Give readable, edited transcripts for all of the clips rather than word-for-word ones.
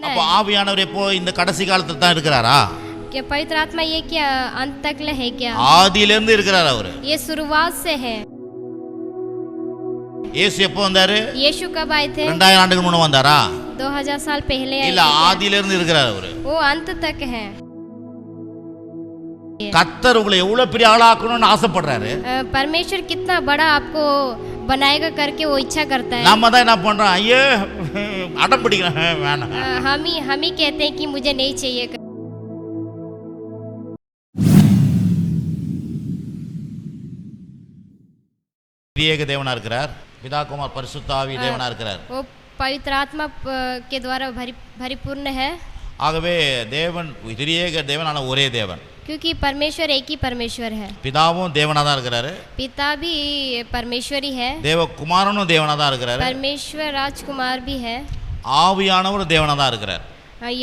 அப்ப ஆவியானவர் எப்போ இந்த கடைசி காலத்துல தான் இருக்கிறாரா? क्या पवित्र आत्मा ये क्या अंत तक है क्या? ஆதியில இருந்து இருக்கிறார் அவர். ये शुरुआत से है. இயேசு எப்போ வந்தாரு? यीशु कब आए थे? 2000 ஆண்டுக்கு முன்ன வந்தாரா? 2000 साल पहले आए. இல்ல, ஆதியில இருந்து இருக்கிறார் அவர். वो अंत तक है. கர்த்தர் உங்களை எவ்வளவு பெரிய ஆளாக்கணும்னு ஆசைப்படுறாரு. परमेश्वर कितना बड़ा आपको बनाएगा करके वो इच्छा करता है. நாம தான் என்ன பண்றோம்? ஐயோ அடம் பிடிக்கிறேன், வேணாம். हम ही कहते हैं कि मुझे नहीं चाहिए. ஏக தேவனா இருக்கிறார், பிதா குமார் பரிசுத்த ஆவி தேவனா இருக்கிறார். वो पवित्र आत्मा के द्वारा परिपूर्ण है. ஆகவே தேவன் திரியேக தேவன், ஆனா ஒரே தேவன். क्योंकि परमेश्वर एक ही परमेश्वर है. பிதாவும் தேவனா தான் இருக்கிறாரு, पिता भी परमेश्वर ही है, தேவ குமாரனும் தேவனா தான் இருக்கிறாரு, परमेश्वर राजकुमार भी है, ஆவியானவரும் தேவனா தான் இருக்கிறார்.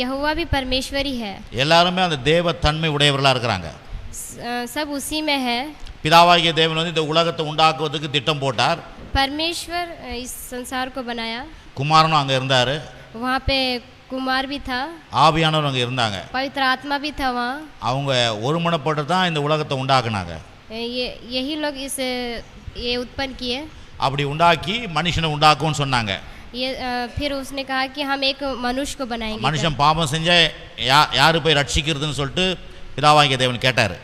यहोवा भी परमेश्वर ही है. எல்லாருமே அந்த தேவ தன்மை உடையவர்களா இருக்கிறாங்க. सब उसी में है. பிதாவாகிய தேவன் வந்து இந்த உலகத்தை உண்டாக்குவதற்கு திட்டம் போட்டார். परमेश्वर इस संसार को बनाया. குமாரனும் அங்க இருந்தாரு, वहाँ पे कुमार भी था, ஆவியானவர் அங்க இருந்தாங்க. पवित्र आत्मा भी था वहाँ. அவங்க ஒருமனப்பட்டு தான் இந்த உலகத்தை உண்டாக்குனாங்க. यही लोग ये उत्पन्न किए. அப்படி உண்டாக்கி மனுஷனை உண்டாக்கும்னு சொன்னாங்க. ये फिर उसने कहा कि हम एक मनुष्य को बनाएंगे. மனுஷன் பாவம் செஞ்சா யாரு போய் ரட்சிக்கிறதுன்னு சொல்லிட்டு பிதாவாகிய தேவன் கேட்டாரு.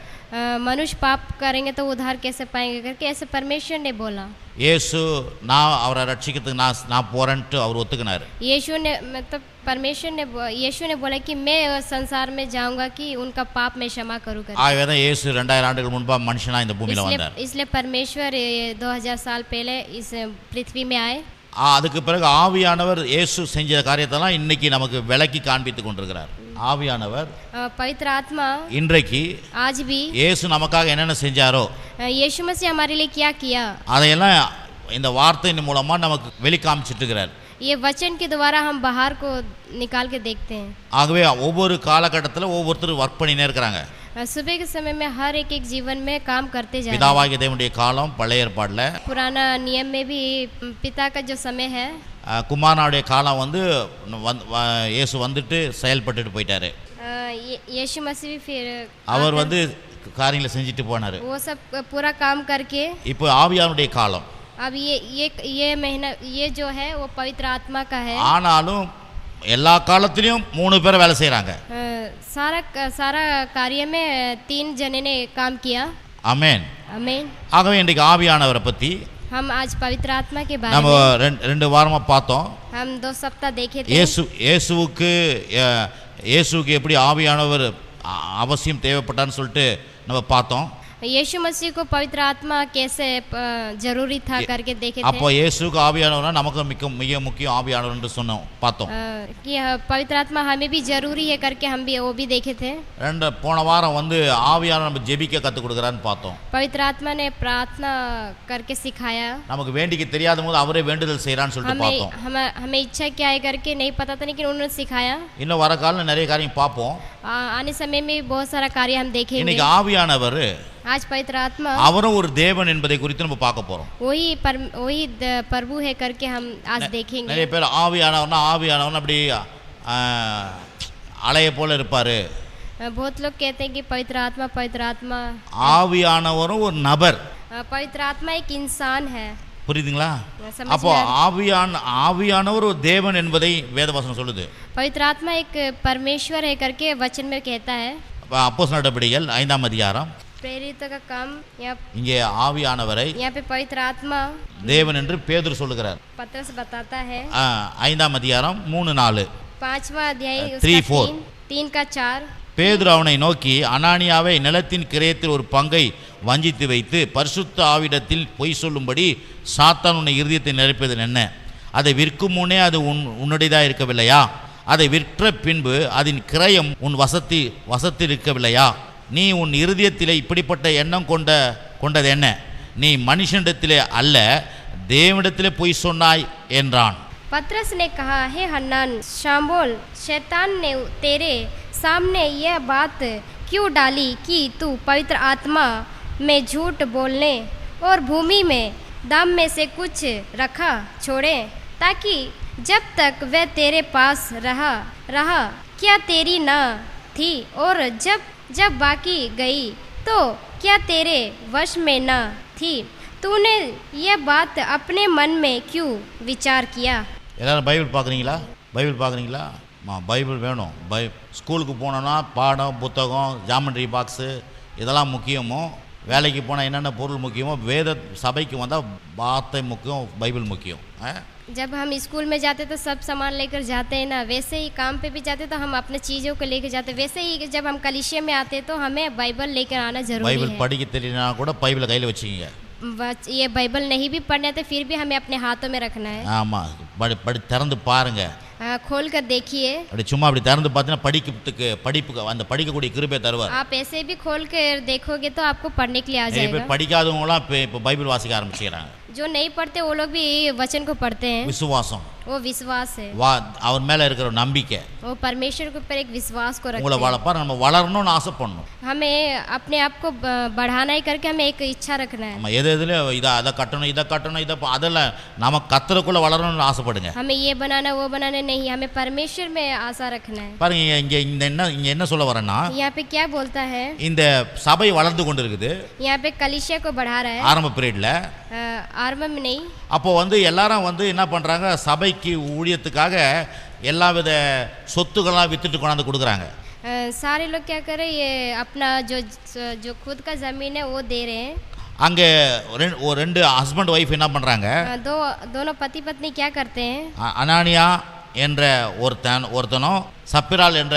मनुष्य पाप करेंगे तो उद्धार कैसे पाएंगे करके ऐसे परमेश्वर ने बोला. இயேசு நான் அவரை ரட்சிக்கிறதுக்கு நான் போறேன்ட்டு அவர் ஒத்துக்கினாரு. यीशु ने मतलब यीशु ने बोला कि मैं संसार में जाऊंगा कि उनका पाप मैं क्षमा करूँ. ஆகவே தான் இயேசு 2000 ஆண்டுகள் முன்பா மனுஷனா இந்த பூமியில வந்தார். इसलिए परमेश्वर 2000 साल पहले इस पृथ्वी में आए. அதுக்கு பிறகு ஆவியானவர் இயேசு செஞ்ச காரியத்தெல்லாம் இன்னைக்கு நமக்கு விளக்கி காண்பித்துக் கொண்டிருக்கிறார். ஆவியானவர் पवित्र आत्मा இன்றைக்கு आज भी இயேசு நமக்காக என்னென்ன செஞ்சாரோ यीशु मसीह हमारे लिए क्या किया அதையெல்லாம் இந்த வார்த்தையின் மூலமா நமக்கு வெளிக்காமிச்சிட்டு இருக்கிறார். ये वचन के द्वारा हम बाहर को निकाल के देखते हैं. ஆகவே ஒவ்வொரு காலகட்டத்தில் ஒவ்வொருத்தர் ஒர்க் பண்ணினே இருக்கிறாங்க. सुबह के समय में हर एक जीवन में काम करते जा रहे हैं. பிதாவாகிய தேவனுடைய காலம் பழைய ஏற்பாடுல, पुराना नियम में भी पिता का जो समय है, குமாரனுடைய காலம் வந்து இயேசு வந்துட்டு செயல்பட்டுட்டு போயிட்டாரு. यीशु मसीह भी फिर அவர் வந்து காரியங்களை செஞ்சுட்டு போனாரு. वो सब पूरा काम करके இப்போ ஆவியானுடைய காலம். अब ये महीना ये जो है वो पवित्र आत्मा का है. ஆனாலும் எல்லா காலத்திலயும் 3 பேர் வேலை செய்றாங்க. सारा कार्य में 3 जने ने काम किया. ஆமென். आमीन. ஆகவே இன்றைக்கு ஆவியானவரை பத்தி हम आज पवित्र आत्मा के बारे நம்ம में 2 வாரமா பார்த்தோம். हम 2 सप्ताह देखे थे. இயேசுவுக்கு எப்படி ஆவியானவர் அவசியம் தேவைப்பட்டான்னு சொல்லிட்டு நம்ம பார்த்தோம். यीशु मसीह को पवित्र आत्मा कैसे जरूरी था करके देखे थे. அப்போ இயேசுவுக்கு ஆவியானவர்னா நமக்கு மிக முக்கியம் ஆவியானவர் என்று சொன்னோம், பார்த்தோம். कि पवित्र आत्मा हमें भी जरूरी है करके हम भी वो भी देखे थे. போன வாரம் வந்து ஆவியானவர் நம்ம ஜெபிக்க கற்றுக் கொடுக்குறான்னு பார்த்தோம். पवित्र आत्मा ने प्रार्थना करके सिखाया. நமக்கு வேண்டிக்கு தெரியாத போது அவரே வேண்டுதல் செய்யறான்னு சொல்லிட்டு பார்த்தோம். हमें इच्छा क्या है करके नहीं पता था, लेकिन उन्होंने सिखाया. இன்னும் வர காலம் நிறைய காரியம் பார்ப்போம். आने समय में बहुत सारा कार्य हम देखेंगे. இன்னைக்கு ஆவியானவர் आज पवित्र आत्मा அவரும் ஒரு தேவன் என்பதை குறித்து நம்ம பார்க்க போறோம். वही प्रभु है करके हम आज देखेंगे. நிறைய பேர் ஆவியானவர்னா அப்படி அலைய போல இருப்பாரு. बहुत लोग कहते हैं कि पवित्र आत्मा ஆவியானவரும் ஒரு நபர். पवित्र आत्मा एक इंसान है. புரியுதுங்களா? அப்போ ஆவியானவர் ஒரு தேவன் என்பதை வேதவசனம் சொல்லுது. पवित्र आत्मा एक परमेश्वर है करके वचन में कहता है. அப்போஸ்தலர் நடபடிகள் 5ஆம் அதிகாரம், प्रेरितों का काम இங்கே ஆவியானவரை यहाँ पे पवित्र आत्मा தேவன் என்று பேதுரு சொல்லுகிறார். पत्रस बताता है. 5ஆம் அதிகாரம் 3-4 5वां अध्याय 3-4 பேதுரு அவனை நோக்கி, அனானியாவை நிலத்தின் கிரயத்தில் ஒரு பங்கை வஞ்சித்து வைத்து பரிசுத்த ஆவிடத்தில் பொய் சொல்லும்படி சாத்தான் உன்னை இருதயத்தை நிரப்பியது என்ன? அதை விற்கும் முன்னே அது உன்னுடையதாக இருக்கவில்லையா? அதை விற்ற பின்பு அதன் கிரயம் உன் வசத்தில் இருக்கவில்லையா? நீ உன் இருதயத்திலே இப்படிப்பட்ட எண்ணம் கொண்டது என்ன? நீ மனுஷனிடத்திலே அல்ல தேவனிடத்திலே பொய் சொன்னாய் என்றான். पत्रस ने कहा, हे हन्नान शाम्बोल, शैतान ने तेरे सामने यह बात क्यों डाली कि तू पवित्र आत्मा में झूठ बोलने और भूमि में दाम में से कुछ रखा छोड़े, ताकि जब तक वह तेरे पास रहा क्या तेरी ना थी, और जब बाकी गई तो क्या तेरे वश में ना थी। तूने यह बात अपने मन में क्यों विचार किया। எல்லாரும் பைபிள் பார்க்குறீங்களா? பைபிள் பார்க்குறீங்களா? பைபிள் வேணும். ஸ்கூலுக்கு போனோன்னா பாடம், புத்தகம், ஜாமெண்ட்ரி பாக்ஸு இதெல்லாம் முக்கியமோ, வேலைக்கு போனால் என்னென்ன பொருள் முக்கியமோ, வேத சபைக்கு வந்தால் வார்த்தை முக்கியம், பைபிள் முக்கியம். जब हम स्कूल में जाते तो सब सामान लेकर जाते हैं ना, वैसे ही काम पे भी जाते तो हम अपने चीज़ों को लेकर जाते, वैसे ही जब हम कलीसिया में आते तो हमें बाइबल लेकर आना जरूरी பைபிள் है। படிக்க தெரியலனா கூட பைபிளை கையில் வச்சுக்கிங்க. ये बाइबल नहीं भी पढ़ने आते फिर भी हमें अपने हाथों में रखना है। ஆமாம், படி திறந்து பாருங்க. खोल कर देखिए। அப்படி சும்மா அப்படி திறந்து பார்த்தீங்கன்னா படிப்புக்கு அந்த படிக்கக்கூடிய கிருபை தருவார். आप ऐसे भी खोल कर देखोगे तो आपको पढ़ने के लिए आ நிறைய जाएगा। பேர் படிக்காதவங்களாம் இப்போ பைபிள் வாசிக்க ஆரம்பிச்சுக்கிறாங்க. जो नहीं पढ़ते वो लोग भी वचन को पढ़ते हैं। விசுவாசம், वो विश्वास है, அவர் மேலே இருக்கிற நம்பிக்கை, वो परमेश्वर के ऊपर एक विश्वास को உங்களை रखते हैं। வளர்ப்பார். நம்ம வளரணும்னு ஆசைப்படணும். हमें अपने आप को बढ़ाना ही करके हमें एक इच्छा रखना है। நம்ம எதுல அதை கட்டணும் இதை அதெல்லாம் நம்ம கத்தருக்குள்ள வளரணும்னு ஆசைப்படுங்க. हमें ये बनाना वो बनाना नहीं, हमें परमेश्वर में आशा रखना है। பாருங்க, இங்க என்ன சொல்ல வரேன்னா, यहाँ पे क्या बोलता है, இந்த சபை வளர்ந்து கொண்டு இருக்குது. यहाँ पे कलीसिया को बढ़ा रहा है, ஆரம்ப பீரியட்ல. आरंभ में नहीं। அப்போ எல்லாரும் என்ன பண்றாங்க, சபைக்கு ஊழியத்துக்காக எல்லாவித சொத்துக்கள்லாம் வித்துட்டு கொண்டாந்து கொடுக்குறாங்க. सारे लोग क्या कर रहे हैं, ये अपना जो खुद का जमीन है वो दे रहे हैं। அங்கே ரெண்டு ஹஸ்பண்ட் ஒய்ஃப் என்ன பண்றாங்க, दोनों पति पत्नी क्या करते हैं, அனானியா என்ற ஒருத்தனும் சப்பிரால் என்ற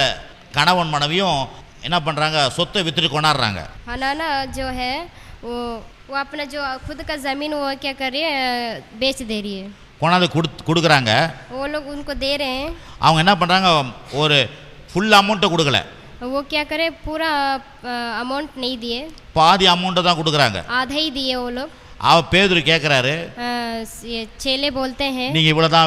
கணவன் மனைவியும் என்ன பண்றாங்க, சொத்தை வித்துட்டு கொண்டாடுறாங்க. हनाना जो है वो अपना जो खुद का जमीन वो क्या कर रही है, बेच दे रही है, கொண்டாந்து கொடுக்குறாங்க. वो लोग उनको दे रहे हैं। அவங்க என்ன பண்ணுறாங்க, ஒரு ஃபுல் அமௌண்ட்டை கொடுக்கல, वो क्या करे, पूरा अमाउंट नहीं दिए, பாதி அமௌண்ட்டை தான் கொடுக்குறாங்க. आधा ही दिए वो लोग। பேதுரு கேட்குறாரு, ये चेले बोलते हैं, நீங்கள் இவ்வளோதான்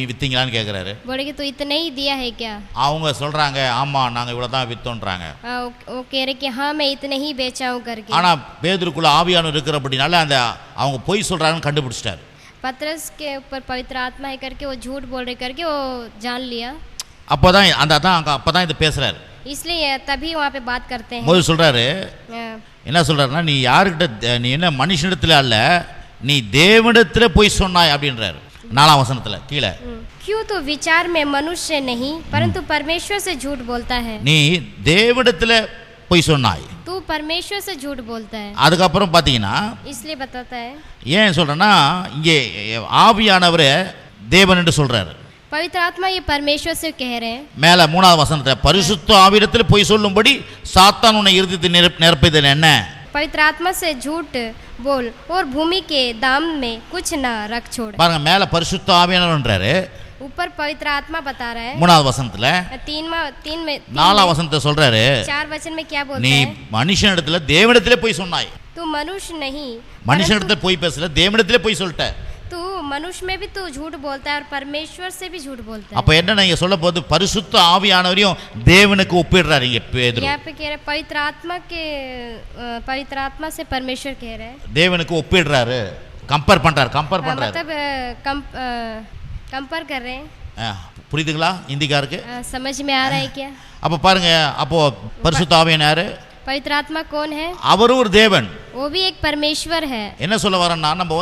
விற்றீங்களான்னு கேட்குறாரு. बोले कि तू इतना ही दिया है क्या। அவங்க சொல்கிறாங்க, ஆமாம் நாங்கள் இவ்வளோ தான் விற்றோன்றாங்க. वो कह रहे कि हाँ मैं इतने ही बेचा हूँ करके। ஆனால் பேதுருக்குள்ள ஆவியானவர் இருக்கிறபடினால அவங்க பொய் சொல்கிறாங்கன்னு கண்டுபிடிச்சிட்டாரு. पतरस के ऊपर पवित्र आत्मा है करके वो झूठ बोल रहे करके वो जान लिया। அப்பதான் இது பேசுறாரு. इसलिए तभी वहाँ पे बात करते हैं। முதல்ல சொல்றாரு, என்ன சொல்றாருன்னா, நீ யாருக்கிட்ட, நீ என்ன மனுஷனிடத்துல அல்ல, நீ தேவனிடத்துல போய் சொன்னாய் அப்படின்றாரு. 4ஆம் வசனத்துல கீழே, क्यों तू विचार में मनुष्य नहीं परंतु परमेश्वर से झूठ बोलता है। நீ தேவனிடத்துல போய் சொன்னாய், तू परमेश्वर से झूठ बोलता है। அதுக்கப்புறம் பாத்தீங்கன்னா, इसलिए बताता है, ஏன் சொல்றேன்னா, இங்கே ஆவியானவரே தேவன் என்று சொல்றாரு. पवित्र आत्मा ये परमेश्वर से कह रहे हैं। மேல 3ஆவது வசனத்துல, பரிசுத்த ஆவியிடத்தில் போய் சொல்லும்படி சாத்தான் உன்னை இருதயத்தை நிரப்பியது என்ன. पवित्र आत्मा से झूठ बोल और भूमि के दाम में कुछ ना रख छोड़। பாருங்க, மேல பரிசுத்த ஆவியானவர்ன்றாரு, ऊपर पवित्र आत्मा बता रहा है 3ஆவது வசனத்துல. 4ஆம் வசனத்தை சொல்றாரு, 4 वचन में क्या बोलता நீ है, மனுஷனிடத்துல தேவனிடத்திலே போய் சொன்னாய். तू मनुष्य नहीं, மனுஷனிடத்துல போய் பேசல, தேவனிடத்திலே போய் சொல்லிட்ட. तू मनुष्य में भी तू झूठ बोलता है और परमेश्वर से भी झूठ बोलता है। அப்ப என்ன நீங்க சொல்ல போது, பரிசுத்த ஆவியானவரையும் தேவனுக்கு ஒப்பிடுறாரு இங்க பேதுரு. यहाँ पे कह रहे पवित्र आत्मा से परमेश्वर कह रहे हैं, தேவனுக்கு ஒப்பிடுறாரு, கம்பேர் பண்றாரு. मतलब कंपेयर कर रहे हैं। புரியுதுங்களா இந்திக்காருக்கு? समझ में आ रहा है क्या? அப்ப பாருங்க, அப்போ பரிசுத்த ஆவியானவர் யாரு? पवित्र आत्मा कौन है? அவரும் ஒரு தேவன். वो भी एक परमेश्वर है। என்ன சொல்ல வரேன்னா, நம்ம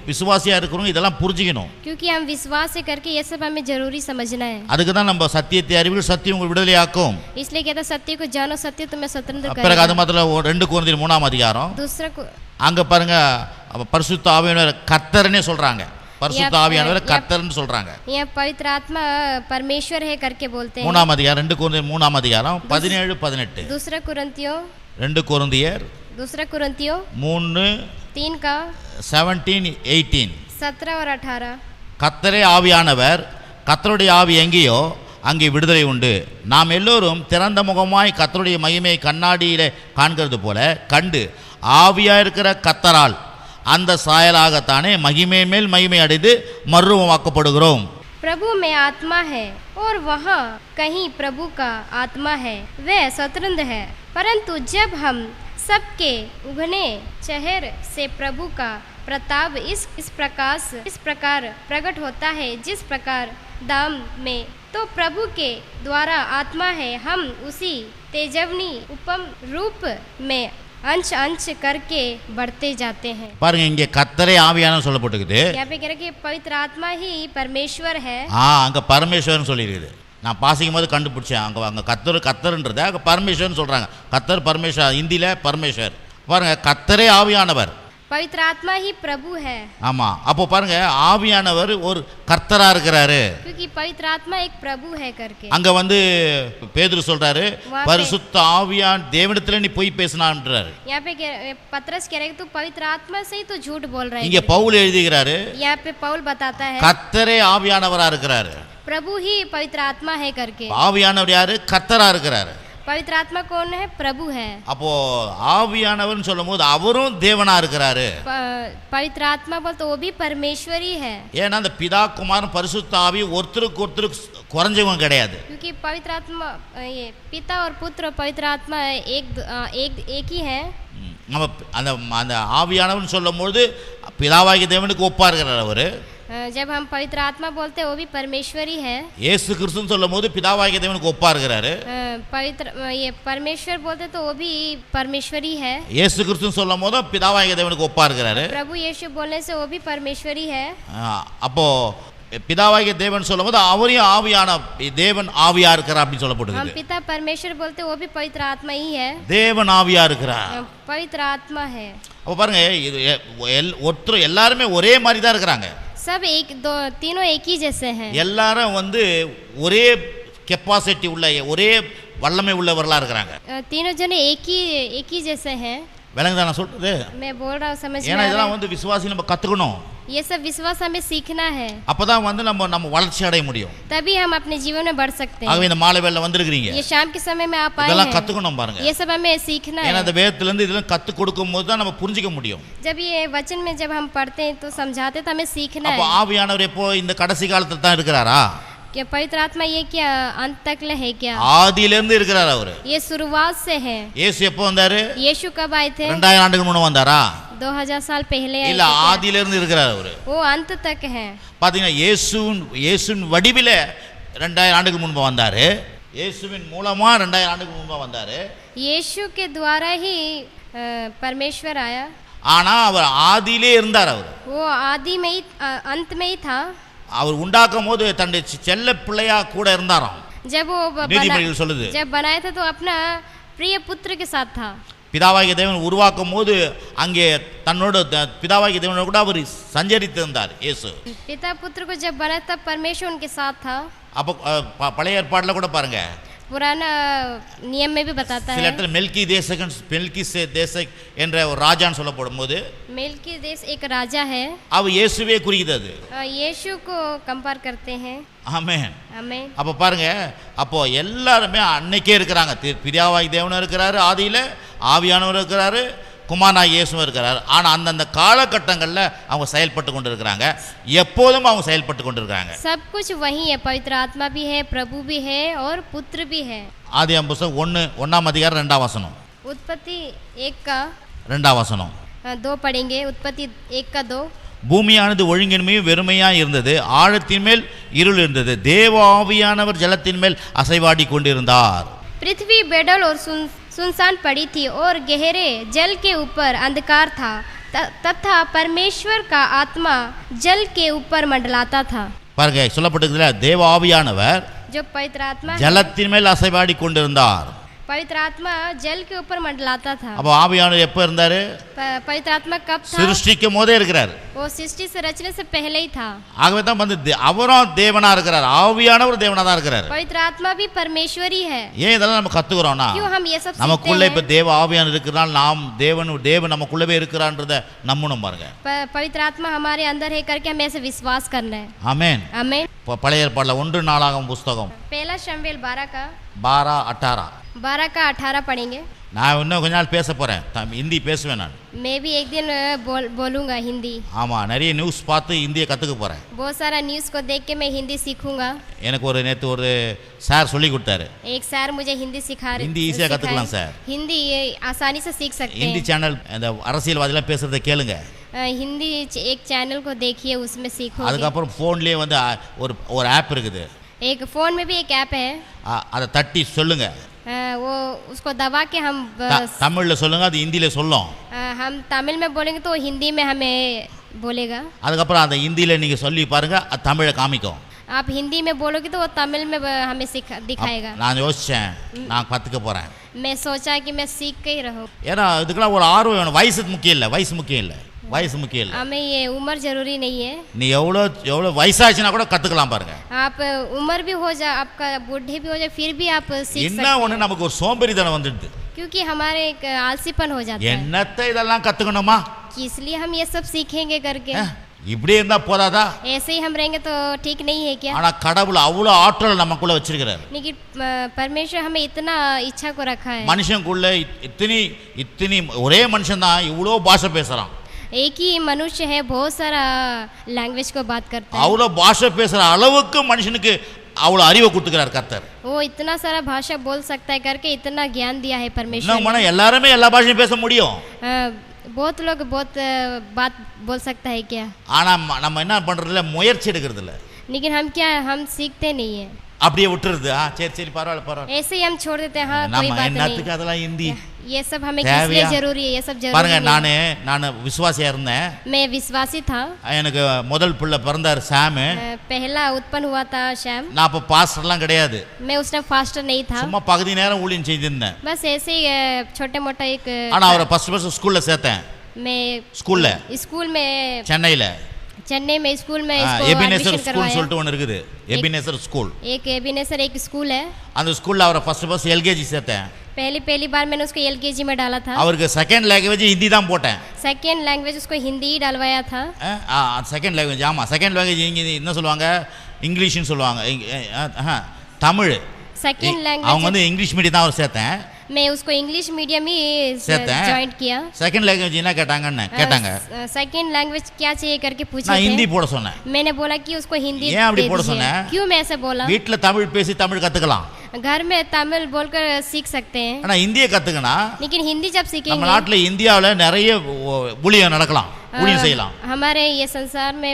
விசுவாசியா இருக்கிறோம், இதெல்லாம் புரிஞ்சுக்கணும். क्योंकि हम विश्वास से करके ये सब हमें जरूरी समझना है। அதுக்கு தான் நம்ம சத்தியத்தை அறிவில் சத்தியம் உங்களை விடுதலையாக்கும். इसलिए कहता सत्य को जानो, सत्य तुम्हें स्वतंत्र करेगा। பிறகு அது மாத்திரம் 2 கொரிந்தியர் 3ஆம் அதிகாரம், दूसरा को அங்க பாருங்க, பரிசுத்த ஆவியானவர் கர்த்தர்னே சொல்றாங்க. பரிசுத்த ஆவியானவர் கர்த்தர்னு சொல்றாங்க. ये पवित्र आत्मा परमेश्वर है करके बोलते हैं। 3ஆம் அதிகாரம் 2 கொரிந்தியர் 3ஆம் அதிகாரம் 17 18. दूसरा कुरिन्थियों 2 கொரிந்தியர் 3 का 17 18. 17 और 18. கர்த்தரே ஆவியானவர், கர்த்தருடைய ஆவி எங்கேயோ அங்கே விடுதலை உண்டு. நாம் எல்லோரும் திறந்த முகமாய் கர்த்தருடைய மகிமையை கண்ணாடியில காண்கிறது போல கண்டு ஆவியா இருக்கிற கர்த்தரால் அந்த சாயலாகத்தானே மகிமை மேல் மகிமை அடைந்து மறுரூபமாக்கப்படுகிறோம். प्रभु में आत्मा है और वहाँ कहीं प्रभु का आत्मा है, वह स्वतंत्र है। परंतु जब हम सबके उगने चेहरे से प्रभु का प्रताप इस प्रकार प्रकट होता है जिस प्रकार दाम में तो प्रभु के द्वारा आत्मा है, हम उसी तेजवनी उपम रूप में अंश अंश करके बढ़ते जाते हैं। பாருங்க இங்கே கர்த்தரே ஆவியானவர் சொல்லப்பட்டிருக்குது. यहाँ पे कह रहे कि पवित्र आत्मा ही परमेश्वर है। அங்க பரமேஸ்வரன் சொல்லியிருக்குது. நான் பாசிக்கும் போது கண்டுபிடிச்சேன். அங்கே கத்தர்ன்றத அங்கே பரமேஸ்வரன் சொல்கிறாங்க. கத்தர் பரமேஸ்வர், ஹிந்தியில் பரமேஸ்வர். பாருங்க கத்தரே ஆவியானவர், पवित्र आत्मा ही प्रभु है। ஆமா, அப்போ பாருங்க ஆவியானவர் ஒரு கர்த்தரா இருக்கிறாரு. क्योंकि पवित्र आत्मा एक प्रभु है करके அங்க பேதுரு சொல்றாரு பரிசுத்த ஆவியான் தேவனிடத்துல நீ பொய் பேசினான்றாரு. यहाँ पे पतरस कह रहे तू पवित्र आत्मा से ही तो झूठ बोल रहा है। இங்க பவுல் எழுதுகிறாரு, यहाँ पे पौल बताता है கர்த்தரே ஆவியானவரா இருக்கிறாரு. प्रभु ही पवित्र आत्मा है करके। ஆவியானவர் யாரு? கர்த்தரா இருக்கிறாரு. पवित्र आत्मा कौन है? प्रभु है। அப்போ ஆவியானவர்னு சொல்லும்போது அவரும் தேவனா இருக்கிறாரு. पवित्र आत्मा बोल तो वो भी परमेश्वरी है। ஏன்னா அந்த பிதா குமாரன் பரிசுத்த ஆவி ஒருத்தருக்கு ஒருத்தர் குறைஞ்சவங்க கிடையாது. क्योंकि पवित्र आत्मा ये पिता और पुत्र पवित्र आत्मा एक ही है। நம்ம அந்த ஆவியானவர்னு சொல்லும்போது பிதாவாகிய தேவனுக்கு ஒப்பா இருக்கிறார் அவரு. जब हम पवित्र आत्मा बोलते हैं वो भी परमेश्वरी है। இயேசு கிறிஸ்துன்னு சொல்லும்போது பிதாவாகிய தேவனுக்கு ஒப்பா இருக்கிறாரு. पवित्र ये परमेश्वर बोलते तो वो भी परमेश्वरी है। இயேசு கிறிஸ்துன்னு சொல்லும்போது பிதாவாகிய தேவனுக்கு ஒப்பா இருக்கிறாரு. प्रभु यीशु बोलने से वो भी परमेश्वरी है। அப்போ பிதாவாகிய தேவன் சொல்லும்போது அவரையும் ஆவியான தேவன் ஆவியா இருக்கிறார் அப்படி சொல்லப்படுது. हम पिता परमेश्वर बोलते वो भी पवित्र आत्मा ही है। தேவன் ஆவியா இருக்கிறார், पवित्र आत्मा है। அப்ப பாருங்க இது ஒருத்தர் எல்லாருமே ஒரே மாதிரி தான் இருக்கிறாங்க. सब एक दो तीनों एक ही जैसे हैं। எல்லாரும் ஒரே கெப்பாசிட்டி உள்ள ஒரே வல்லமை உள்ளவர்களா இருக்கிறாங்க. तीनों जने एक ही जैसे हैं। விளங்குதா நான் சொல்றது? मैं बोल रहा हूँ, समझ में ஏன்னா आ रहा இதெல்லாம் விசுவாசி நம்ம கத்துக்கணும். है? ये सब विश्वास हमें सीखना है, அப்பதான் நம்ம வளர்ச்சி அடைய முடியும். तभी हम अपने जीवन में बढ़ सकते हैं। ஆகவே இந்த மாலை வேளையில வந்திருக்கீங்க, ये शाम के समय में आप आए இதெல்லாம் हैं, கத்துக்கணும் பாருங்க. ये सब हमें सीखना ஏன்னா है। இந்த வேதத்துல இருந்து இதெல்லாம் கத்து கொடுக்கும்போது தான் நம்ம புரிஞ்சிக்க முடியும். जब ये वचन में जब हम पढ़ते हैं तो समझाते तो हमें सीखना அப்ப है। ஆவியானவர் எப்போ இந்த கடைசி காலத்துல தான் இருக்கிறாரா? क्या पवित्र आत्मा ये क्या अंत तक है क्या? ஆதியில இருந்து இருக்கிறார் அவரு. ये शुरुआत से है। இயேசு எப்போ வந்தாரு? यीशु कब आए थे? 2000 ஆண்டுக்கு முன்ன வந்தாரா? 2000 साल पहले आए இல்ல थे क्या? ஆதியில இருந்து இருக்கிறார் அவரு. वो अंत तक है। பாத்தீங்கன்னா இயேசுவின் வடிவில 2000 ஆண்டுக்கு முன்பு வந்தாரு. இயேசுவின் மூலமா 2000 ஆண்டுக்கு முன்பு வந்தாரு. यीशु के द्वारा ही परमेश्वर आया। ஆனா அவர் ஆதியிலே இருந்தார் அவர். वो आदि में ही अंत में ही था। அவர் உண்டாக்கும் போது தன்னுடைய செல்ல பிள்ளையா கூட இருந்தாராம். जब वो நீதிமொழிகள் சொல்லுது. जब बनाया था तो अपना प्रिय पुत्र के साथ था। பிதாவாகிய தேவன் உருவாக்கும் போது அங்கே தன்னோட பிதாவாகிய தேவனோட கூட அவர் சஞ்சரித்து இருந்தார் இயேசு. पिता पुत्र को जब बनाया तब परमेश्वर उनके साथ था। அப்போ பழைய ஏற்பாடுல கூட பாருங்க, पुराना नियम में भी बताता சில है। இடத்துல மெல்கி தேசக் என்ற ஒரு ராஜான்னு சொல்லப்படும் போது मेल्की देश एक राजा है। அவர் இயேசுவே குறிக்குது. यीशु को कंपेयर करते हैं। ஆமென். आमीन। அப்போ பாருங்க, அப்போ எல்லாருமே அன்னைக்கே இருக்கிறாங்க. பிதாவாகிய தேவனும் இருக்கிறாரு, ஆதியில ஆவியானவர் இருக்கிறாரு, குமாரனாகிய இயேசுவும் இருக்கிறார். ஆனால் அந்தந்த காலகட்டங்களில் அவங்க செயல்பட்டு கொண்டு இருக்கிறாங்க, எப்போதும் அவங்க செயல்பட்டு கொண்டு இருக்காங்க. सब कुछ वही है, पवित्र आत्मा भी है, प्रभु भी है और पुत्र भी है। ஆதியாகமம் புத்தகம் 1 அதிகாரம் 2 வசனம். उत्पत्ति 1 का 2 வசனம். 2 पढ़ेंगे। उत्पत्ति 1 का 2। பூமியானது ஒழுங்கின்மையும் வெறுமையாக இருந்தது, ஆழத்தின் மேல் இருள் இருந்தது, தேவ ஆவியானவர் ஜலத்தின் மேல் அசைவாடி கொண்டிருந்தார். पृथ्वी बेडल और सुनसान पड़ी थी और गहरे जल के ऊपर अंधकार था, तथा परमेश्वर का आत्मा जल के ऊपर मंडलाता था। பாருங்க, சொல்லப்பட்டிருக்குதுல, தேவ ஆவியானவர் जो पवित्र आत्मा ஜலத்தின் மேல் அசைவாடி கொண்டிருந்தார். पवित्र आत्मा जल के ऊपर मंडलाता था। அப்போ ஆவியானவர் எப்போ இருந்தாரு? पवित्र आत्मा कब था? சிருஷ்டிக்கும் போதே இருக்கிறார். वो सृष्टि से रचने से पहले ही था। ஆகவே தான் அவரும் தேவனா இருக்கிறார், ஆவியானவர் தேவனா தான் இருக்கிறார். पवित्र आत्मा भी परमेश्वरी है। ஏன் இதெல்லாம் நம்ம கத்துக்கிறோம்னா, क्यों हम ये सब நமக்குள்ள सीखते இப்ப हैं? தேவ ஆவியானவர் இருக்கிறால் நாம் தேவன் நமக்குள்ளவே இருக்கிறான்றத நம்பணும் பாருங்க. पवित्र आत्मा हमारे अंदर है करके हमें ऐसे विश्वास करना है। ஆமென். आमीन। பழைய ஏற்பாடுல 1 புத்தகம் पहला शमूएल 12 का 18 पढ़ेंगे। நான் இன்னும் கொஞ்ச நாள் பேச போறேன், ஹிந்தி பேசுவேன் நான். मैं भी एक दिन बोलूंगा हिंदी। ஆமா, நிறைய நியூஸ் பார்த்து ஹிந்தியை கத்துக்க போறேன். बहुत सारा न्यूज़ को देख के मैं हिंदी सीखूंगा। எனக்கு நேத்து ஒரு சார் சொல்லி கொடுத்தாரு. एक सर मुझे हिंदी सिखा रहे। हिंदी ஈஸியா கத்துக்கலாம் சார். हिंदी आसानी से सीख सकते हिंदी हैं। சேனல் அந்த அரசியல்வாதிலாம் பேசுறதை கேளுங்க. हिंदी एक चैनल को देखिए, उसमें सीखोगे। அதுக்கப்புறம் ஃபோன்லேயே வந்து ஒரு ஆப் இருக்குது, एक फ़ोन में भी एक ऐप है, அதை தட்டி சொல்லுங்க, वो उसको दबा के हम தமிழில் சொல்லுங்க, அது ஹிந்தியில் சொல்லும், हम तमिल में बोलेंगे तो हिंदी में हमें बोलेगा। அதுக்கப்புறம் அந்த ஹிந்தியில் நீங்கள் சொல்லி பாருங்க, அது தமிழை காமிக்கும்। आप हिंदी में बोलोगे तो वो तमिल में हमें दिखाएगा। நான் யோசித்தேன், நான் கற்றுக்க போகிறேன்। मैं सोचा कि मैं सीख के ही रहूँ, ஏன்னா இதுக்கெல்லாம் ஒரு ஆர்வம் வேணும்। வயசு முக்கியம் இல்லை, வயசு முக்கியம் இல்லை, வயசு முக்கியம் இல்லை। हमें ये उम्र जरूरी नहीं है। நீ எவ்வளோ வயசாச்சுன்னா கூட கற்றுக்கலாம் பாருங்க। आप उम्र भी हो जाए, आपका बूढ़े भी हो जाए, फिर भी आप सीख என்ன सकते ஒன்று நமக்கு ஒரு சோம்பேறித்தனம் வந்துடுது, क्योंकि हमारे एक आलसीपन हो जाता है என்னத்தை இதெல்லாம் கற்றுக்கணுமா, कि इसलिए हम ये सब सीखेंगे करके। இப்படியே இருந்தால் போதாதா? ऐसे ही हम रहेंगे तो ठीक नहीं है क्या? ஆனால் கடவுள் அவ்வளோ ஆற்றல் நமக்குள்ள வச்சிருக்கிறார்। लेकिन परमेश्वर हमें इतना इच्छा को रखा है। மனுஷனுக்குள்ள இத்தனி ஒரே மனுஷன் தான் இவ்வளோ பாஷை பேசுகிறான்। एक ही मनुष्य है, बहुत सारा लैंग्वेज को बात करता है। அவ்வளோ பாஷை பேசுகிற அளவுக்கு மனுஷனுக்கு அவ்வளோ அறிவை கொடுத்துக்கிறார் கர்த்தர்। वो इतना सारा भाषा बोल सकता है करके इतना ज्ञान दिया है परमेश्वर இன்னும் மன எல்லாருமே எல்லா பாஷையும் பேச முடியும், बहुत लोग बहुत बात बोल सकता है क्या? ஆனால் நம்ம என்ன பண்ணுறதில்ல, முயற்சி எடுக்கிறது இல்லை, लेकिन हम सीखते नहीं है, அப்படியே விட்டுறது। சரி சரி பரவாயில்ல பரவாயில்ல, ऐसे ही हम छोड़ देते हैं। हाँ, कोई நம்ம बात என்னத்துக்கு नहीं, அதெல்லாம் ஹிந்தி ये सब हमें किस लिए जरूरी है? ये सब जरूरी பாருங்க। नहीं। நான் விசுவாசியா இருந்தேன், मैं विश्वासी था। எனக்கு முதல் பிள்ளை பிறந்தார் சாமு, पहला उत्पन्न हुआ था श्याम। நான் அப்போ பாஸ்டர்லாம் கிடையாது, मैं उस टाइम फास्टर नहीं था, சும்மா பகுதி நேரம் ஊழியம் செஞ்சிருந்தேன்। बस ऐसे ही छोटे मोटा एक। ஆனால் அவரை ஃபர்ஸ்ட் ஸ்கூல்ல சேர்த்தேன், मैं स्कूल में சென்னையில் चेन्नई में स्कूल में எபினேசர் ஸ்கூல் சொல்லிட்டு ஒன்று இருக்குது, எபினேசர் ஸ்கூல்। एक एबिनेसर एक स्कूल है, அந்த ஸ்கூல்ல அவரை ஃபர்ஸ்ட் எல்கேஜி சேர்த்தேன்। पहली बार मैंने उसको एलकेजी में डाला था। அவருக்கு செகண்ட் லாங்குவேஜ் ஹிந்தி தான் போட்டேன்। सेकेंड लैंग्वेज उसको हिंदी ही डलवाया था। செகண்ட் லாங்குவேஜ், ஆமாம் செகண்ட் லாங்குவேஜ் இங்கே என்ன சொல்லுவாங்க, இங்கிலீஷ்னு சொல்லுவாங்க, தமிழ்। सेकेंड அவங்க लैंग्वेज வந்து இங்கிலீஷ் மீடியம் தான் அவர் சேர்த்தேன்। मैं उसको इंग्लिश मीडियम ही சேர்த்தேன்। ज्वाइन किया। செகண்ட் லாங்குவேஜ் என்ன கேட்டாங்க, सेकेंड लैंग्वेज क्या चाहिए करके पूछे நான் थे। ஹிந்தி போட சொன்னேன்। मैंने बोला कि उसको हिंदी ஏன் அப்படி दे போட दीजिए। சொன்ன? क्यों मैं ऐसे बोला? வீட்டில் தமிழ் பேசி தமிழ் கற்றுக்கலாம், घर में तमिल बोलकर सीख सकते हैं, ஆனால் இந்தியை கற்றுக்கினா लेकिन हिंदी जब நம்ம सीखेंगे நாட்டில் இந்தியாவில் நிறைய ஊழியம் நடக்கலாம், ஊழியம் செய்யலாம், हमारे ये संसार में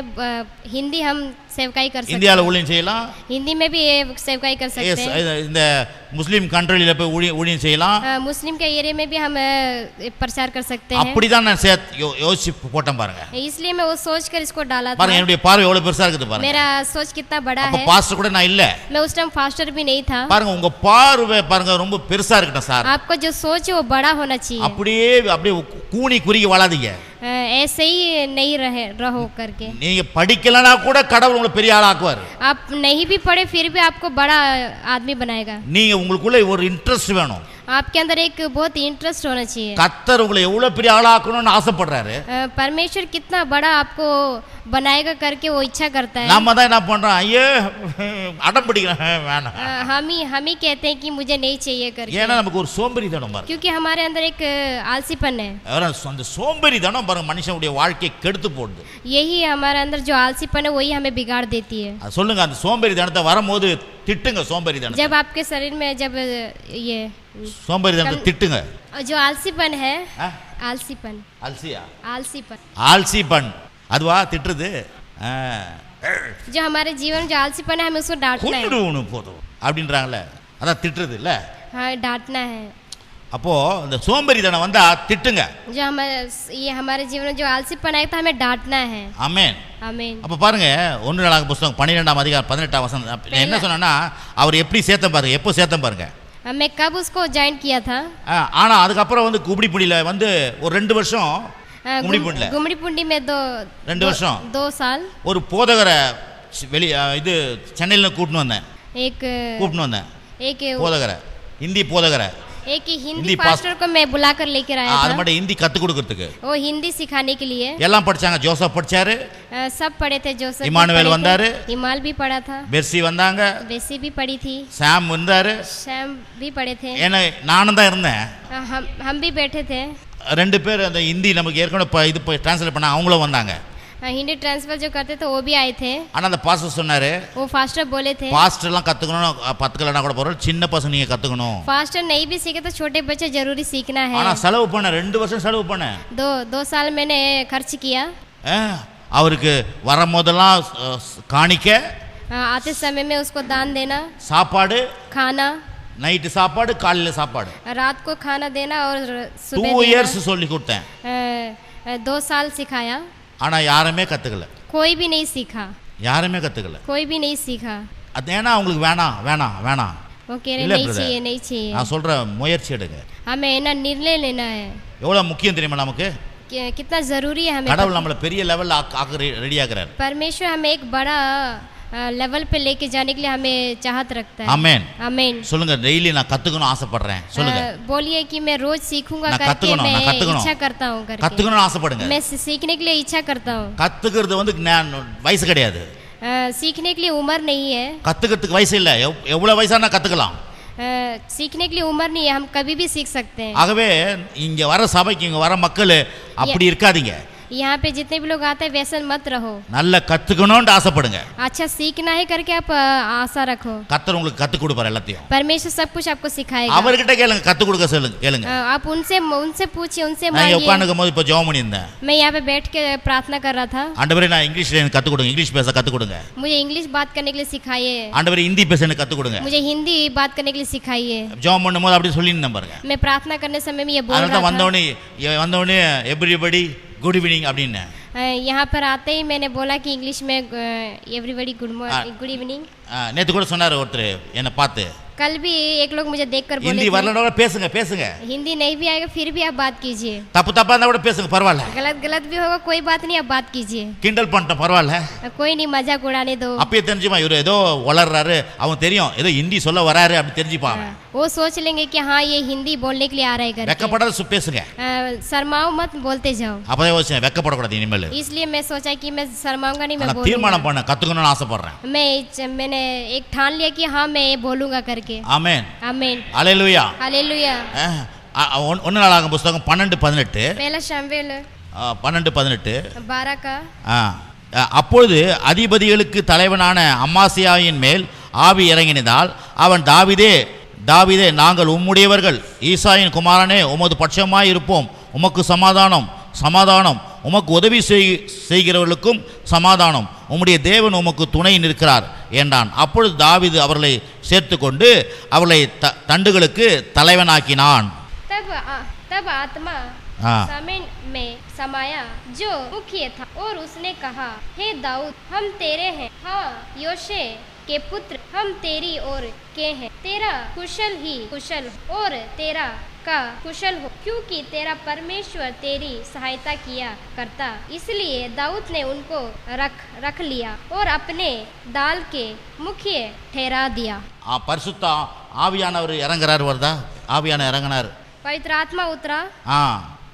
हिंदी हम सेवकाई कर सकते हैं, இந்தியாவில் ஊழியம் செய்யலாம், हिंदी में भी ये सेवकाई कर सकते हैं। இந்த முஸ்லீம் கண்ட்ரியில் போய் ஊழியம் செய்யலாம்। मुस्लिम के एरिया में भी हम प्रचार कर सकते हैं। அப்படிதான் நான் யோசிச்சு போட்டேன் பாருங்க। इसलिए मैं वो सोच कर इसको डाला था। பாருங்க என்னுடைய பார்வை எவ்வளவு பெருசா இருக்குது பாருங்க। मेरा सोच कितना बड़ा அப்ப है। பாஸ்டர் கூட நான் இல்ல, मैं उस टाइम फास्टर भी नहीं था। பாருங்க உங்க பார்வை பாருங்க ரொம்ப பெருசா இருக்கட்டும் சார்। आपका जो सोच है वो बड़ा होना चाहिए। அப்படியே கூனி குறுகி வாழாதீங்க, ऐसे ही नहीं रहो करके। நீங்க படிக்கலனா கூட கடவுள் உங்களை பெரிய ஆளா ஆக்குவார்। आप नहीं भी पढ़े फिर भी आपको बड़ा आदमी बनाएगा। நீங்க உங்களுக்குள்ள ஒரு இன்ட்ரெஸ்ட் வேணும், आपके अंदर एक बहुत इंटरेस्ट होना चाहिए। கர்த்தர் உங்களை எவ்வளவு பெரிய ஆளா ஆக்கணும்னு ஆசைப்படுறாரு। परमेश्वर कितना बड़ा आपको बनाएगा करके वो इच्छा करता है। நாம தான் என்ன பண்றோம், ஐயோ அடம் பிடிக்கிறேன் வேணாம், हम ही कहते हैं कि मुझे नहीं चाहिए करके, ஏன்னா நமக்கு ஒரு சோம்பேறித்தனம் பாருங்க। क्योंकि हमारे अंदर एक आलसीपन है। அந்த சோம்பேறித்தனம் பாருங்க மனுஷனுடைய வாழ்க்கையை கெடுத்து போடுது। यही हमारे अंदर जो आलसीपन है वही हमें बिगाड़ देती है। சொல்லுங்க, அந்த சோம்பேறித்தனத்தை வரும்போது திட்டுங்க, சோம்பேறித்தனம் जब आपके शरीर में जब ये சோம்பேறித்தனத்தை திட்டுங்க। जो आलसीपन है, आलसीपन ஆல்சிபன் அதுவா திட்டுறது, जो हमारे जीवन जो आलसीपन है हमें उसको डांटना है। போதும் அப்படின்றாங்கல்ல, அதான் திட்டுறது இல்ல। हाँ, डांटना है। அப்போ இந்த சோம்பேறித்தனம் வந்தா திட்டுங்க। जो हमारे जीवन में जो आलसीपन आया था हमें डांटना है। ஆமென் आमीन। அப்ப பாருங்க 1 நாளாக புத்தகம் 12ஆம் அதிகாரம் 18ஆம் வசனம் என்ன சொன்னா, அவர் எப்படி சேர்த்தம் பாருங்க, எப்போ சேர்த்தம் பாருங்க। मैं कब उसको ज्वाइन किया था? ஆனா அதுக்கப்புறம் வந்து கும்மிடிப்புண்டில வந்து ஒரு 2 வருஷம் गुम्मड़ीपुंडी में 2 வருஷம் 2 साल ஒரு போதகரை இது சென்னையில கூட்டிட்டு வந்தேன், एक போதகரை, ஹிந்தி போதகரை, एक हिंदी पास्टर को मैं बुलाकर लेकर आया था। அது மட்டும் ஹிந்தி கத்து கொடுக்கிறதுக்கு, वो हिंदी सिखाने के लिए। எல்லாம் படிச்சாங்க, ஜோசப் படிச்சாரு, सब पढ़े थे, जोसेफ इमानुएल வந்தாரு, इमाल भी पढ़ा था, பெர்சி வந்தாங்க, बेसी भी पढ़ी थी, சாம் வந்தாரு, सैम भी पढ़े थे, நானும் தான் இருந்தேன்। हम भी बैठे थे। 2 பேர் அந்த ஹிந்தி நமக்கு ஏற்கனவே இது ட்ரான்ஸ்லேட் பண்ண அவங்களும் வந்தாங்க। हिंदी ट्रांसफर जो करते थे वो भी आए थे। ஆனா அந்த பாஸ்டர் சொன்னாரு, वो फास्टर बोले थे பாஸ்டர்லாம் கத்துக்கணும், பத்துக்கலனா கூட பரவாயில்லை, சின்ன பசங்க நீங்க கத்துக்கணும்। फास्टर नहीं भी सीखे तो छोटे बच्चे जरूरी सीखना है। ஆனா செலவு பண்ண 2 வருஷம் செலவு பண்ண, दो साल मैंने खर्च किया। அவருக்கு வரும்போதெல்லாம் காணிக்க, आते समय में उसको दान देना, சாப்பாடு, खाना, நைட்டு சாப்பாடு, காலையில சாப்பாடு, रात को खाना देना और 2 सुबह இயர்ஸ் சொல்லி கொடுத்தேன்। 2 साल सिखाया, ஆனா யாருமே கத்துக்கல, कोई भी नहीं सीखा, யாருமே கத்துக்கல। कोई भी नहीं सीखा। அது ஏன்னா அவங்களுக்கு வேணாம் வேணாம் வேணாம், वो कह रहे இல்ல नहीं brother, चाहिए नहीं चाहिए। நான் சொல்ற முயற்சி எடுங்க। हमें ना निर्णय लेना है, எவ்வளவு முக்கியம் தெரியுமா நமக்கு? कितना जरूरी है हमें। கடவுள் நம்மள பெரிய லெவல்ல ஆக்க ரெடி ஆக்குறார்। परमेश्वर हमें एक बड़ा लेवल पे लेके जाने के लिए हमें चाहत रखता है। ஆமென் आमीन। சொல்லுங்க, டெய்லி நான் கத்துக்கணும் ஆசைப்படுறேன் சொல்லுங்க। बोलिए कि मैं रोज सीखूंगा நான் करके கத்துக்கணும், நான் मैं கத்துக்கணும்। इच्छा करता हूँ करके। கத்துக்கணும்னு ஆசைப்படுங்க। मैं सीखने के लिए इच्छा करता हूँ। கத்துக்கிறது வந்து வயசு கிடையாது, सीखने के लिए उम्र नहीं है। கத்துக்கிறதுக்கு வயசு இல்ல, எவ்வளவு வயசானா கத்துக்கலாம்। सीखने के लिए उम्र नहीं है, हम कभी भी सीख सकते हैं। ஆகவே இங்க வர சபைக்கு இங்க வர மக்கள் அப்படி இருக்காதீங்க। यहाँ पे जितने भी लोग आते हैं वैसे मत रहो, நல்ல கத்துக்கணும்னு ஆசைப்படுங்க। अच्छा सीखना है करके आप आशा रखो। கர்த்தர் உங்களுக்கு கத்து கொடுப்பார் எல்லாத்தையும்। परमेश्वर सब कुछ आपको सिखाएगा। அவர்கிட்ட கேளுங்க, கத்து கொடுக்க சொல்லுங்க, கேளுங்க। आप उनसे पूछिए, उनसे நான் मांगिए। உட்கார்ந்துக்கும் போது இப்ப ஜெபம் பண்ணியிருந்தேன்। मैं यहाँ पे बैठ के प्रार्थना कर रहा था। ஆண்டவரே நான் இங்கிலீஷ்ல எனக்கு கத்து கொடுங்க, இங்கிலீஷ் பேச கத்து கொடுங்க। मुझे इंग्लिश बात करने के लिए सिखाइए। ஆண்டவரே ஹிந்தி பேச எனக்கு கத்து கொடுங்க। मुझे हिंदी बात करने के लिए सिखाइए। ஜெபம் பண்ணும்போது அப்படி சொல்லியிருந்தேன் பாருங்க। मैं प्रार्थना करने समय में ये बोल அதனால रहा தான் था। வந்தோடனே எவ்ரிபடி குட் ஈவினிங் அப்படின்னு। यहाँ पर आते ही मैंने बोला कि इंग्लिश में everybody good morning, good evening. நேத்து கூட சொன்னார் ஒருத்தர் என்னை பார்த்து, कल भी एक लोग मुझे देखकर बोले ஹிந்தி வரலனா கூட பேசுங்க பேசுங்க, हिंदी नहीं भी आएगा फिर भी आप बात कीजिए। தப்பு தப்பா இருந்தா கூட பேசுங்க பரவாயில்ல, गलत भी होगा कोई बात नहीं, आप बात कीजिए। கிண்டல் பண்ணிட்டோம் பரவாயில்ல, कोई नहीं, मजाक उड़ाने दो। அப்பயே தெரிஞ்சுமா இவரு ஏதோ வளர்றாரு, அவன் தெரியும் ஏதோ ஹிந்தி சொல்ல வராரு அப்படி தெரிஞ்சுப்பான்। वो सोच लेंगे कि हाँ ये हिंदी बोलने के लिए आ रहा है करके। வெக்கப்படாத பேசுங்க, शर्माओ मत, बोलते जाओ। அப்பதான் யோசிச்சேன் வெக்கப்படக்கூடாது இனிமேல்। इसलिए मैं सोचा कि मैं शर्माऊंगा नहीं, मैं நான் बोलूंगा। தீர்மானம் பண்ண கத்துக்கணும்னு ஆசைப்படுறேன்। मैंने एक ठान लिया कि हाँ मैं ये बोलूंगा करके। ஆமென் आमीन। அல்லேலூயா। हालेलुया। 1 நாளாகமம் புத்தகம் 12:18, पहला शमूएल 12:18। 12 का। அப்பொழுது அதிபதிகளுக்கு தலைவனான அமாசியாவின் மேல் ஆவி இறங்கினதால் அவன் தாவீதே நாங்கள் உம்முடையவர்கள், ஈசாயின் குமாரனே உமது பட்சமாய் இருப்போம், உமக்கு சமாதானம் சமாதானம், உமக்கு உதவி செய்கிறவர்களுக்கும் சமாதானம், உம்முடைய தேவன் உமக்கு துணை நிற்கிறார் என்றான்। அப்பொழுது தாவீது அவர்களை சேர்த்து கொண்டு அவர்களை தண்டுகளுக்கு தலைவனாக்கினான்। तब आत्मा समय में समाया जो मुख्य था और उसने कहा, हे दाऊद हम तेरे हैं, हाँ योशे के पुत्र हम तेरी ओर के हैं, तेरा कुशल ही कुशल और तेरा का कुशल हो, क्योंकि तेरा परमेश्वर तेरी सहायता किया करता। इसलिए दाऊद ने उनको रख लिया और अपने दाल के मुख्य ठहरा दिया। பரிசுத்த ஆவியானவர் இறங்குறார், வருதா? ஆவியான இறங்கினார், पवित्र आत्मा उतरा।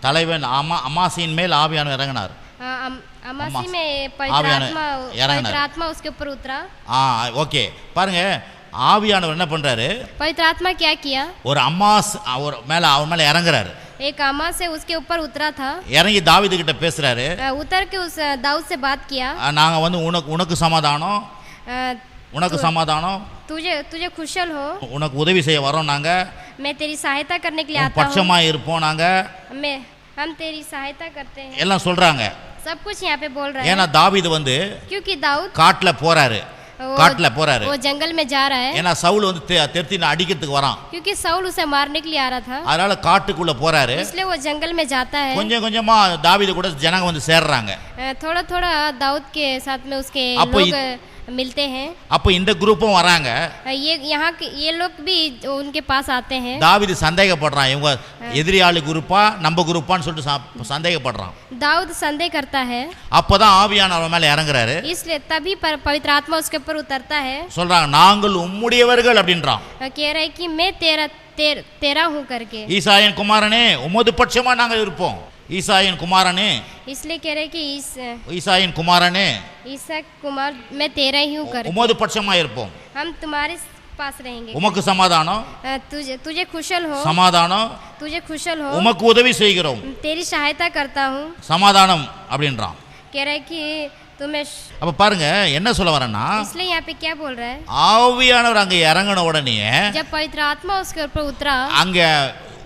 தலைவன் அமாசியின் மேல் ஆவியானவர் இறங்கினார்। अमासी में पवित्र आत्मा उसके ऊपर उतरा। ஓகே பாருங்க, ஆவியானவர் என்ன பண்றாரு? पवित्र आत्मा क्या किया? ஒரு அவன் மேல இறங்குறாரு। एक अमास से उसके ऊपर उतरा था, இறங்கி தாவீது கிட்ட பேசுறாரு। उतर के उस दाऊद से बात किया, நாங்க வந்து உனக்கு சமாதானம், உனக்கு சமாதானம், तुझे खुशल हो, உனக்கு உதவி செய்ய வரோம் நாங்க, मैं तेरी सहायता करने के लिए आता हूं, பட்சமா இருப்போம் நாங்க, हम तेरी सहायता करते हैं, எல்லாம் சொல்றாங்க। सब कुछ यहाँ पे बोल रहा है। ஏன்னா தாவீது வந்து क्योंकि दाऊद காட்டுல போறாரு, वो जंगल में जा रहा है। ஏன்னா சவுல் வந்து தெர்த்தின அடிக்கிறதுக்கு வரான், क्योंकि साउल उसे मारने के लिए आ रहा था, அதனால காட்டுக்குள்ள போறாரு। इसलिए वो जंगल में जाता है। கொஞ்சம் கொஞ்சமா தாவீது கூட ஜனங்க வந்து சேர்றாங்க। थोड़ा थोड़ा दाऊद के साथ में उसके लोग मिलते हैं। அப்ப இந்த குரூப்பும் வராங்க, ये लोग भी उनके पास आते हैं। தாவீது சந்தேகப்படுறான், இவங்க எதிரியாளி குரூப்பா நம்ம குரூப்பான்னு சொல்லிட்டு சந்தேகப்படுறான்। दाऊद संदेह करता है। அப்பதான் ஆவியானவர் மேல இறங்குறாரு। इसलिए तभी पवित्र आत्मा उसके ऊपर उतरता है। சொல்றாங்க நாங்கள் உம்முடையவர்கள் அப்படின்றான்। कह रहा है कि मैं तेरा हूं करके। ஈசாயின் குமாரனே உமது பட்சமா நாங்கள் இருப்போம், ஈசாயின் குமாரனே, इसलिए कह रहे कि ஈசாயின் குமாரனே, ईसा कुमार मैं तेरा ही हूं करके, உமது பட்சமா இருப்போம், हम तुम्हारे पास रहेंगे, உமக்கு சமாதானம் तुझे खुशल हो, சமாதானம், तुझे खुशल हो, உமக்கு உதவி செய்கிறோம், तेरी सहायता करता हूं, சமாதானம் அப்படின்றான்। कह रहा है कि तुम्हें அப்ப பாருங்க என்ன சொல்ல வரேன்னா, इसलिए यहाँ पे क्या बोल रहा है, ஆவியானவர் அங்க இறங்கின உடனே जब पवित्र आत्मा उसके ऊपर उतरा அங்க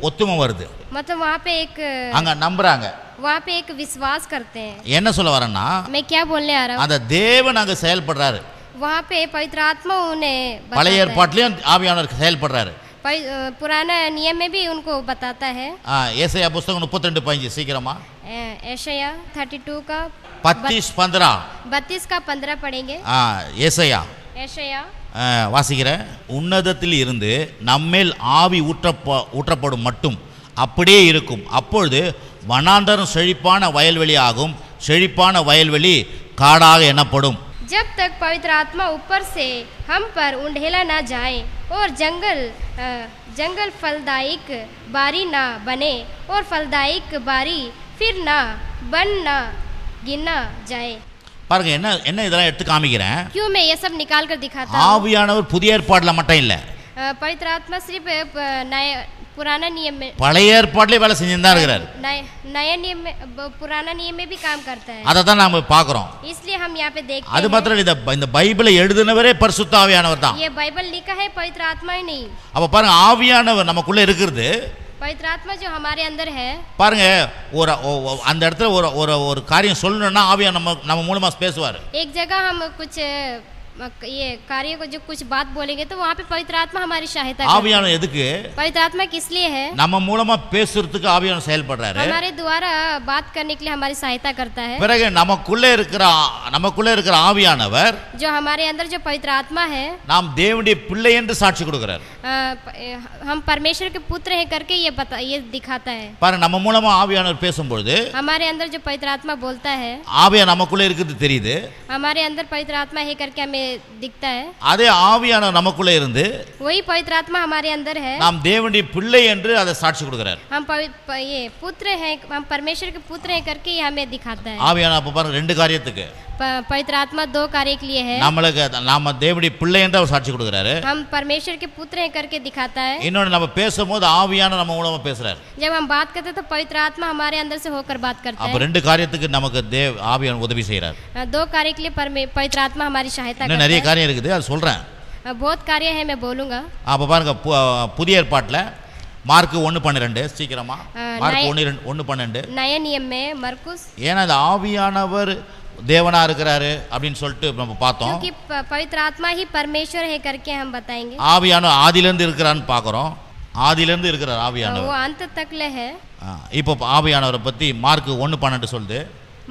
ஒத்துமை வருது, मतलब वहाँ पे एक அங்க நம்புறாங்க. वहाँ पे एक विश्वास करते हैं। என்ன சொல்ல வரேன்னா, मैं क्या बोलने आ रहा हूँ, அந்த தேவன் அங்க செயல்படுறாரு. वहाँ पे पवित्र आत्मा उन्हें பழைய बताता है। ஏற்பாட்டிலையும் ஆவியானவர் செயல்படுறாரு. पुराना नियम में भी उनको बताता है। ஏசாயா புத்தகம் 32:5 சீக்கிரமா, एशाया 32 का 32:15 का 15 पढ़ेंगे। ஏசாயா एशाया வாசிக்கிற, உன்னதத்தில் இருந்து நம்மேல் ஆவி ஊற்றப்படும் மட்டும் அப்படியே இருக்கும், அப்பொழுது வனாந்தரம் செழிப்பான வயல்வெளி ஆகும், செழிப்பான வயல்வெளி காடாக எண்ணப்படும். जब तक पवित्र आत्मा ऊपर से हम पर उंडेला ना जाए और जंगल फलदायक बारी ना बने और फलदायक बारी फिर ना बन ना गिना जाए। பாருங்க என்ன என்ன இதெல்லாம் எடுத்து காமிக்கிறேன். क्यों मैं ये सब निकाल कर दिखाता हूँ। ஆவியானவர் புதிய ஏற்பாடுல மட்டும் இல்ல, पवित्र आत्मा सिर्फ पुराना नियम में, பழைய ஏற்பாட்டிலே வேலை செஞ்சுட்டு தான் இருக்கிறார். नया नियम में, पुराना नियम में भी काम करता है। அதை தான் நாம பார்க்கிறோம். इसलिए हम यहाँ पे देखते அது हैं। மாத்திரம் இந்த பைபிளை எழுதினவரே பரிசுத்த ஆவியானவர் தான். ये बाइबल लिखा है पवित्र आत्मा ही नहीं। அப்ப பாருங்க ஆவியானவர் நமக்குள்ள இருக்கிறது. पवित्र आत्मा जो हमारे अंदर है, பாருங்க அந்த இடத்துல ஒரு காரியம் சொல்லணும்னா ஆவியா நம்ம மூலமா பேசுவார். एक जगह हम कुछ ये कार्य को जो कुछ बात बोलेंगे तो वहाँ पे पवित्र आत्मा हमारी सहायता करता है। ஆவியானவர் எதுக்கு? पवित्र आत्मा किस लिए है? நம்ம மூலமா பேசுறதுக்கு ஆவியானவர் செயல்படுறாரு. हमारे द्वारा बात करने के लिए हमारी सहायता करता है। பிறகு நமக்குள்ள இருக்கிற ஆவியானவர், जो हमारे अंदर जो पवित्र आत्मा है, நாம் தேவனுடைய பிள்ளை என்று சாட்சி கொடுக்கிறார். हम परमेश्वर के पुत्र हैं करके ये दिखाता है। பாருங்க நம்ம மூலமா ஆவியானவர் பேசும்பொழுது हमारे अंदर जो पवित्र आत्मा बोलता है, ஆவியா நமக்குள்ள இருக்குது தெரியுது. हमारे अंदर पवित्र आत्मा है करके हमें दिखता है। அதே ஆவியானவர் நமக்குள்ள இருந்து वही पवित्र आत्मा हमारे अंदर है, நாம் தேவனுடைய பிள்ளை என்று அதை சாட்சி கொடுக்கிறார். हम ये पुत्र हैं, हम परमेश्वर के पुत्र हैं करके ये हमें दिखाता है। ஆவியானவர் அப்ப பாருங்க ரெண்டு காரியத்துக்கு, पवित्र आत्मा दो कार्य के लिए है। நாம தேவனுடைய பிள்ளை என்று அவர் சாட்சி கொடுக்கிறாரு, हम परमेश्वर के पुत्र हैं करके दिखाता है। இன்னொன்று நம்ம பேசும்போது ஆவியானவர் நம்ம மூலமா பேசுறாரு. जब हम बात करते हैं तो पवित्र आत्मा हमारे अंदर से होकर बात करता அப்ப है। ரெண்டு காரியத்துக்கு நமக்கு ஆவியானவர் உதவி செய்றார். दो कार्य के लिए पवित्र आत्मा हमारी सहायता இன்னும் करता நிறைய है। காரியம் இருக்குது, அது சொல்றேன். बहुत कार्य है, मैं बोलूंगा। அப்ப பாருங்க புதிய ஏற்பாட்டுல மார்க் 1:12 சீக்கிரமா, மார்க் 1:12. नया नियम में मरकुस, ஏன்னா இந்த ஆவியானவர் தேவனா இருக்கிறாரு அப்படின்னு சொல்லிட்டு நம்ம பார்த்தோம். क्योंकि पवित्र आत्मा ही परमेश्वर है करके हम बताएंगे। ஆவியானவர் ஆதியிலிருந்து இருக்கிறான்னு பார்க்கிறோம். ஆதியிலிருந்து இருக்கிறார் वो ஆவியானவர். अंत तक ले है। இப்போ ஆவியானவரை பத்தி மார்க் 1:12 சொல்லுது.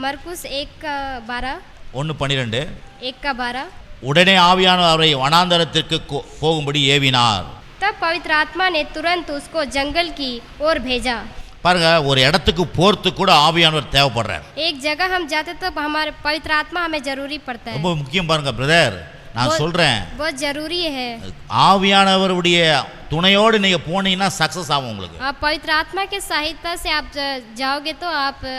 मरकुस 1:12, 1:12. 1:12। உடனே ஆவியானவர் அவரை வனாந்தரத்திற்கு போகும்படி ஏவினார். तब पवित्र आत्मा ने तुरंत उसको जंगल की ओर भेजा। பாருங்க ஒரு இடத்துக்கு போறதுக்கு கூட ஆவியானவர் தேவைப்படுறார். एक जगह हम जाते तो हमारे पवित्र आत्मा हमें जरूरी पड़ता है। ரொம்ப முக்கியம் பாருங்க பிரதர், நான் சொல்றேன், बहुत जरूरी है। ஆவியானவருடைய துணையோடு நீங்க போனீங்கன்னா சக்சஸ் ஆகும் உங்களுக்கு. आप पवित्र आत्मा के सहायता से आप जाओगे तो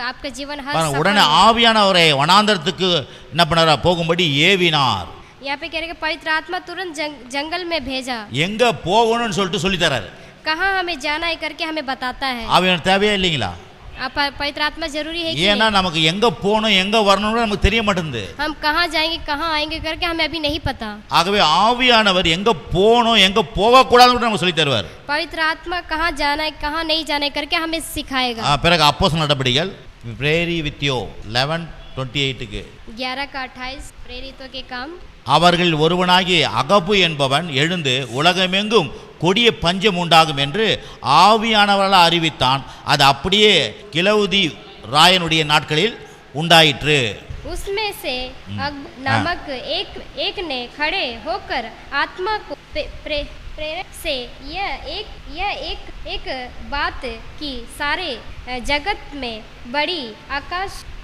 आपका जीवन हर பாருங்க உடனே ஆவியானவரை வனாந்தரத்துக்கு என்ன பண்ணாரா, போகும்படி ஏவினார். यहाँ पे कह रहे पवित्र आत्मा तुरंत जंगल में भेजा। எங்க போகணும்னு சொல்லிட்டு சொல்லி தராரு. कहाँ हमें जाना है करके हमें बताता है। ஆவியானவர் தேவையா இல்லைங்களா? पवित्र आत्मा जरूरी है कि ஏன்னா நமக்கு எங்க போகணும் எங்க வரணும்னு நமக்கு தெரிய மாட்டேங்குது. हम कहाँ जाएंगे कहाँ आएंगे करके हमें अभी नहीं पता। ஆகவே ஆவியானவர் எங்க போகணும் எங்க போக கூடாதுன்னு நமக்கு சொல்லி தருவார். पवित्र आत्मा कहाँ जाना है कहाँ नहीं जाना है करके हमें सिखाएगा। பிறகு அப்போஸ்தலர் நடபடிகள் பிரேரி வித்யோ 11:28க்கு 11:28 प्रेरितों के काम। அவர்கள் ஒருவனாகி அகபு என்பவன் எழுந்து உலகமெங்கும் கொடிய பஞ்சம் உண்டாகும் என்று ஆவியானவரால் அறிவித்தான். அது அப்படியே கிலவுதி ராயனுடைய நாட்களில் உண்டாயிற்று. उसमें से नामक एक ने खड़े होकर आत्मा को प्रेरक से यह एक बात की सारे जगत में बड़ी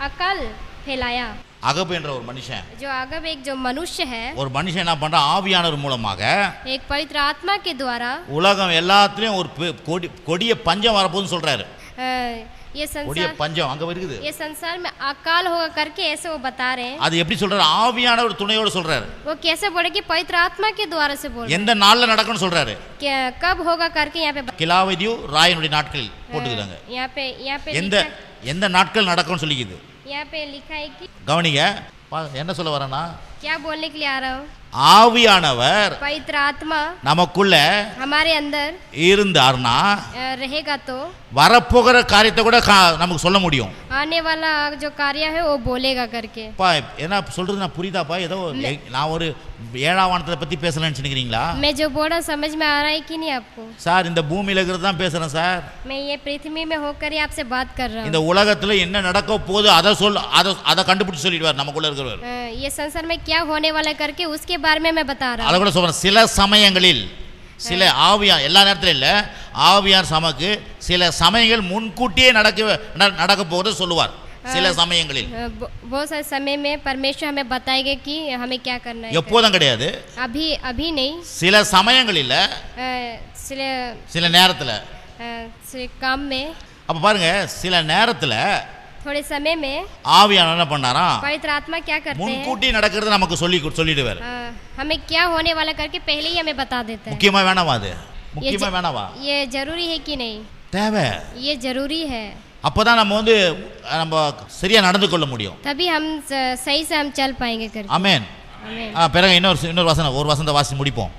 अकाल फैलाया। அகபு என்ற ஒரு மனுஷன், जो अगब एक जो मनुष्य है, ஒரு மனுஷன் என்ன பண்றான், ஆவியானவர் மூலமாக एक पवित्र आत्मा के द्वारा உலகம் எல்லாத்துலயும் ஒரு கொடிய பஞ்சம் வரப்போகுதுன்னு சொல்றாரு. ये கொடிய संसार பஞ்சம் அங்க இருக்குது. ये संसार में अकाल होगा करके ऐसे वो बता रहे हैं। அது எப்படி சொல்றாரு, ஆவியானவர் துணையோடு சொல்றாரு. वो कैसे बोले कि पवित्र आत्मा के द्वारा से बोल எந்த நாள்ல நடக்கும்னு சொல்றாரு. कब होगा करके यहाँ पे கிலாவதியு ராயனுடைய நாட்களில் போட்டுக்கிறாங்க. यहाँ पे எந்த நாட்கள் நடக்கும்னு சொல்லிக்குது. यहाँ पे लिखा है कि கவனிங்க என்ன சொல்ல வரேன்னா क्या बोलने के लिए आ रहा हूँ, ஆவியானவர் पवित्र आत्मा நமக்குள்ள हमारे अंदर இருந்தார்னா रहेगा तो வரப்போகிற காரியத்தை கூட நமக்கு சொல்ல முடியும். आने वाला जो कार्य है वो बोलेगा करके. என்ன சொல்றது நான் புரியுதாப்பா? ஏதோ நான் ஒரு ஏழாம் வானத்தை பத்தி பேசலன்னு நினைக்கிறீங்களா? मैं जो बोल रहा समझ में आ रहा है कि नहीं आपको? சார் இந்த பூமியில இருக்கிறது தான் பேசுறேன் சார். मैं ये पृथ्वी में होकर ही आपसे बात कर रहा हूँ. இந்த உலகத்துல என்ன நடக்க போகுது அத கண்டுபிடிச்சு சொல்லிடுவார் நமக்குள்ள இருக்கிறவர். ये संसार में क्या होने वाला करके उसके बारे में मैं बता रहा हूँ. அத கூட சொல்றேன். சில சமயங்களில் சில ஆவியார் எல்லா நேரத்திலும் இல்ல, ஆவியார் சமக்கு சில சமயங்கள் முன்கூட்டியே நடக்க போகுது சொல்லுவார். சில சமயங்களில் बहुत सारे समय में परमेश्वर हमें बताएगा कि हमें क्या करना है. எப்போதும் கிடையாது, अभी नहीं. சில சமயங்களில் சில நேரத்துல काम में. அப்ப பாருங்க, சில நேரத்துல थोड़े समय में ஆவியானவர் என்ன பண்ணாரா, पवित्र आत्मा क्या करते हैं, முன்கூட்டி நடக்கிறது நமக்கு சொல்லிடுவார். हमें क्या होने वाला करके पहले ही हमें बता देता है. முக்கியமா வேணாமா? அது முக்கியமா வேணாமா? ये जरूरी है कि नहीं? தேவை. ये जरूरी है. அப்பதான் நம்ம சரியா நடந்து கொள்ள முடியும். तभी हम सही से हम चल पाएंगे करके. ஆமென். பிறகு இன்னொரு வசனம், ஒரு வசனத்தை வாசி முடிப்போம்.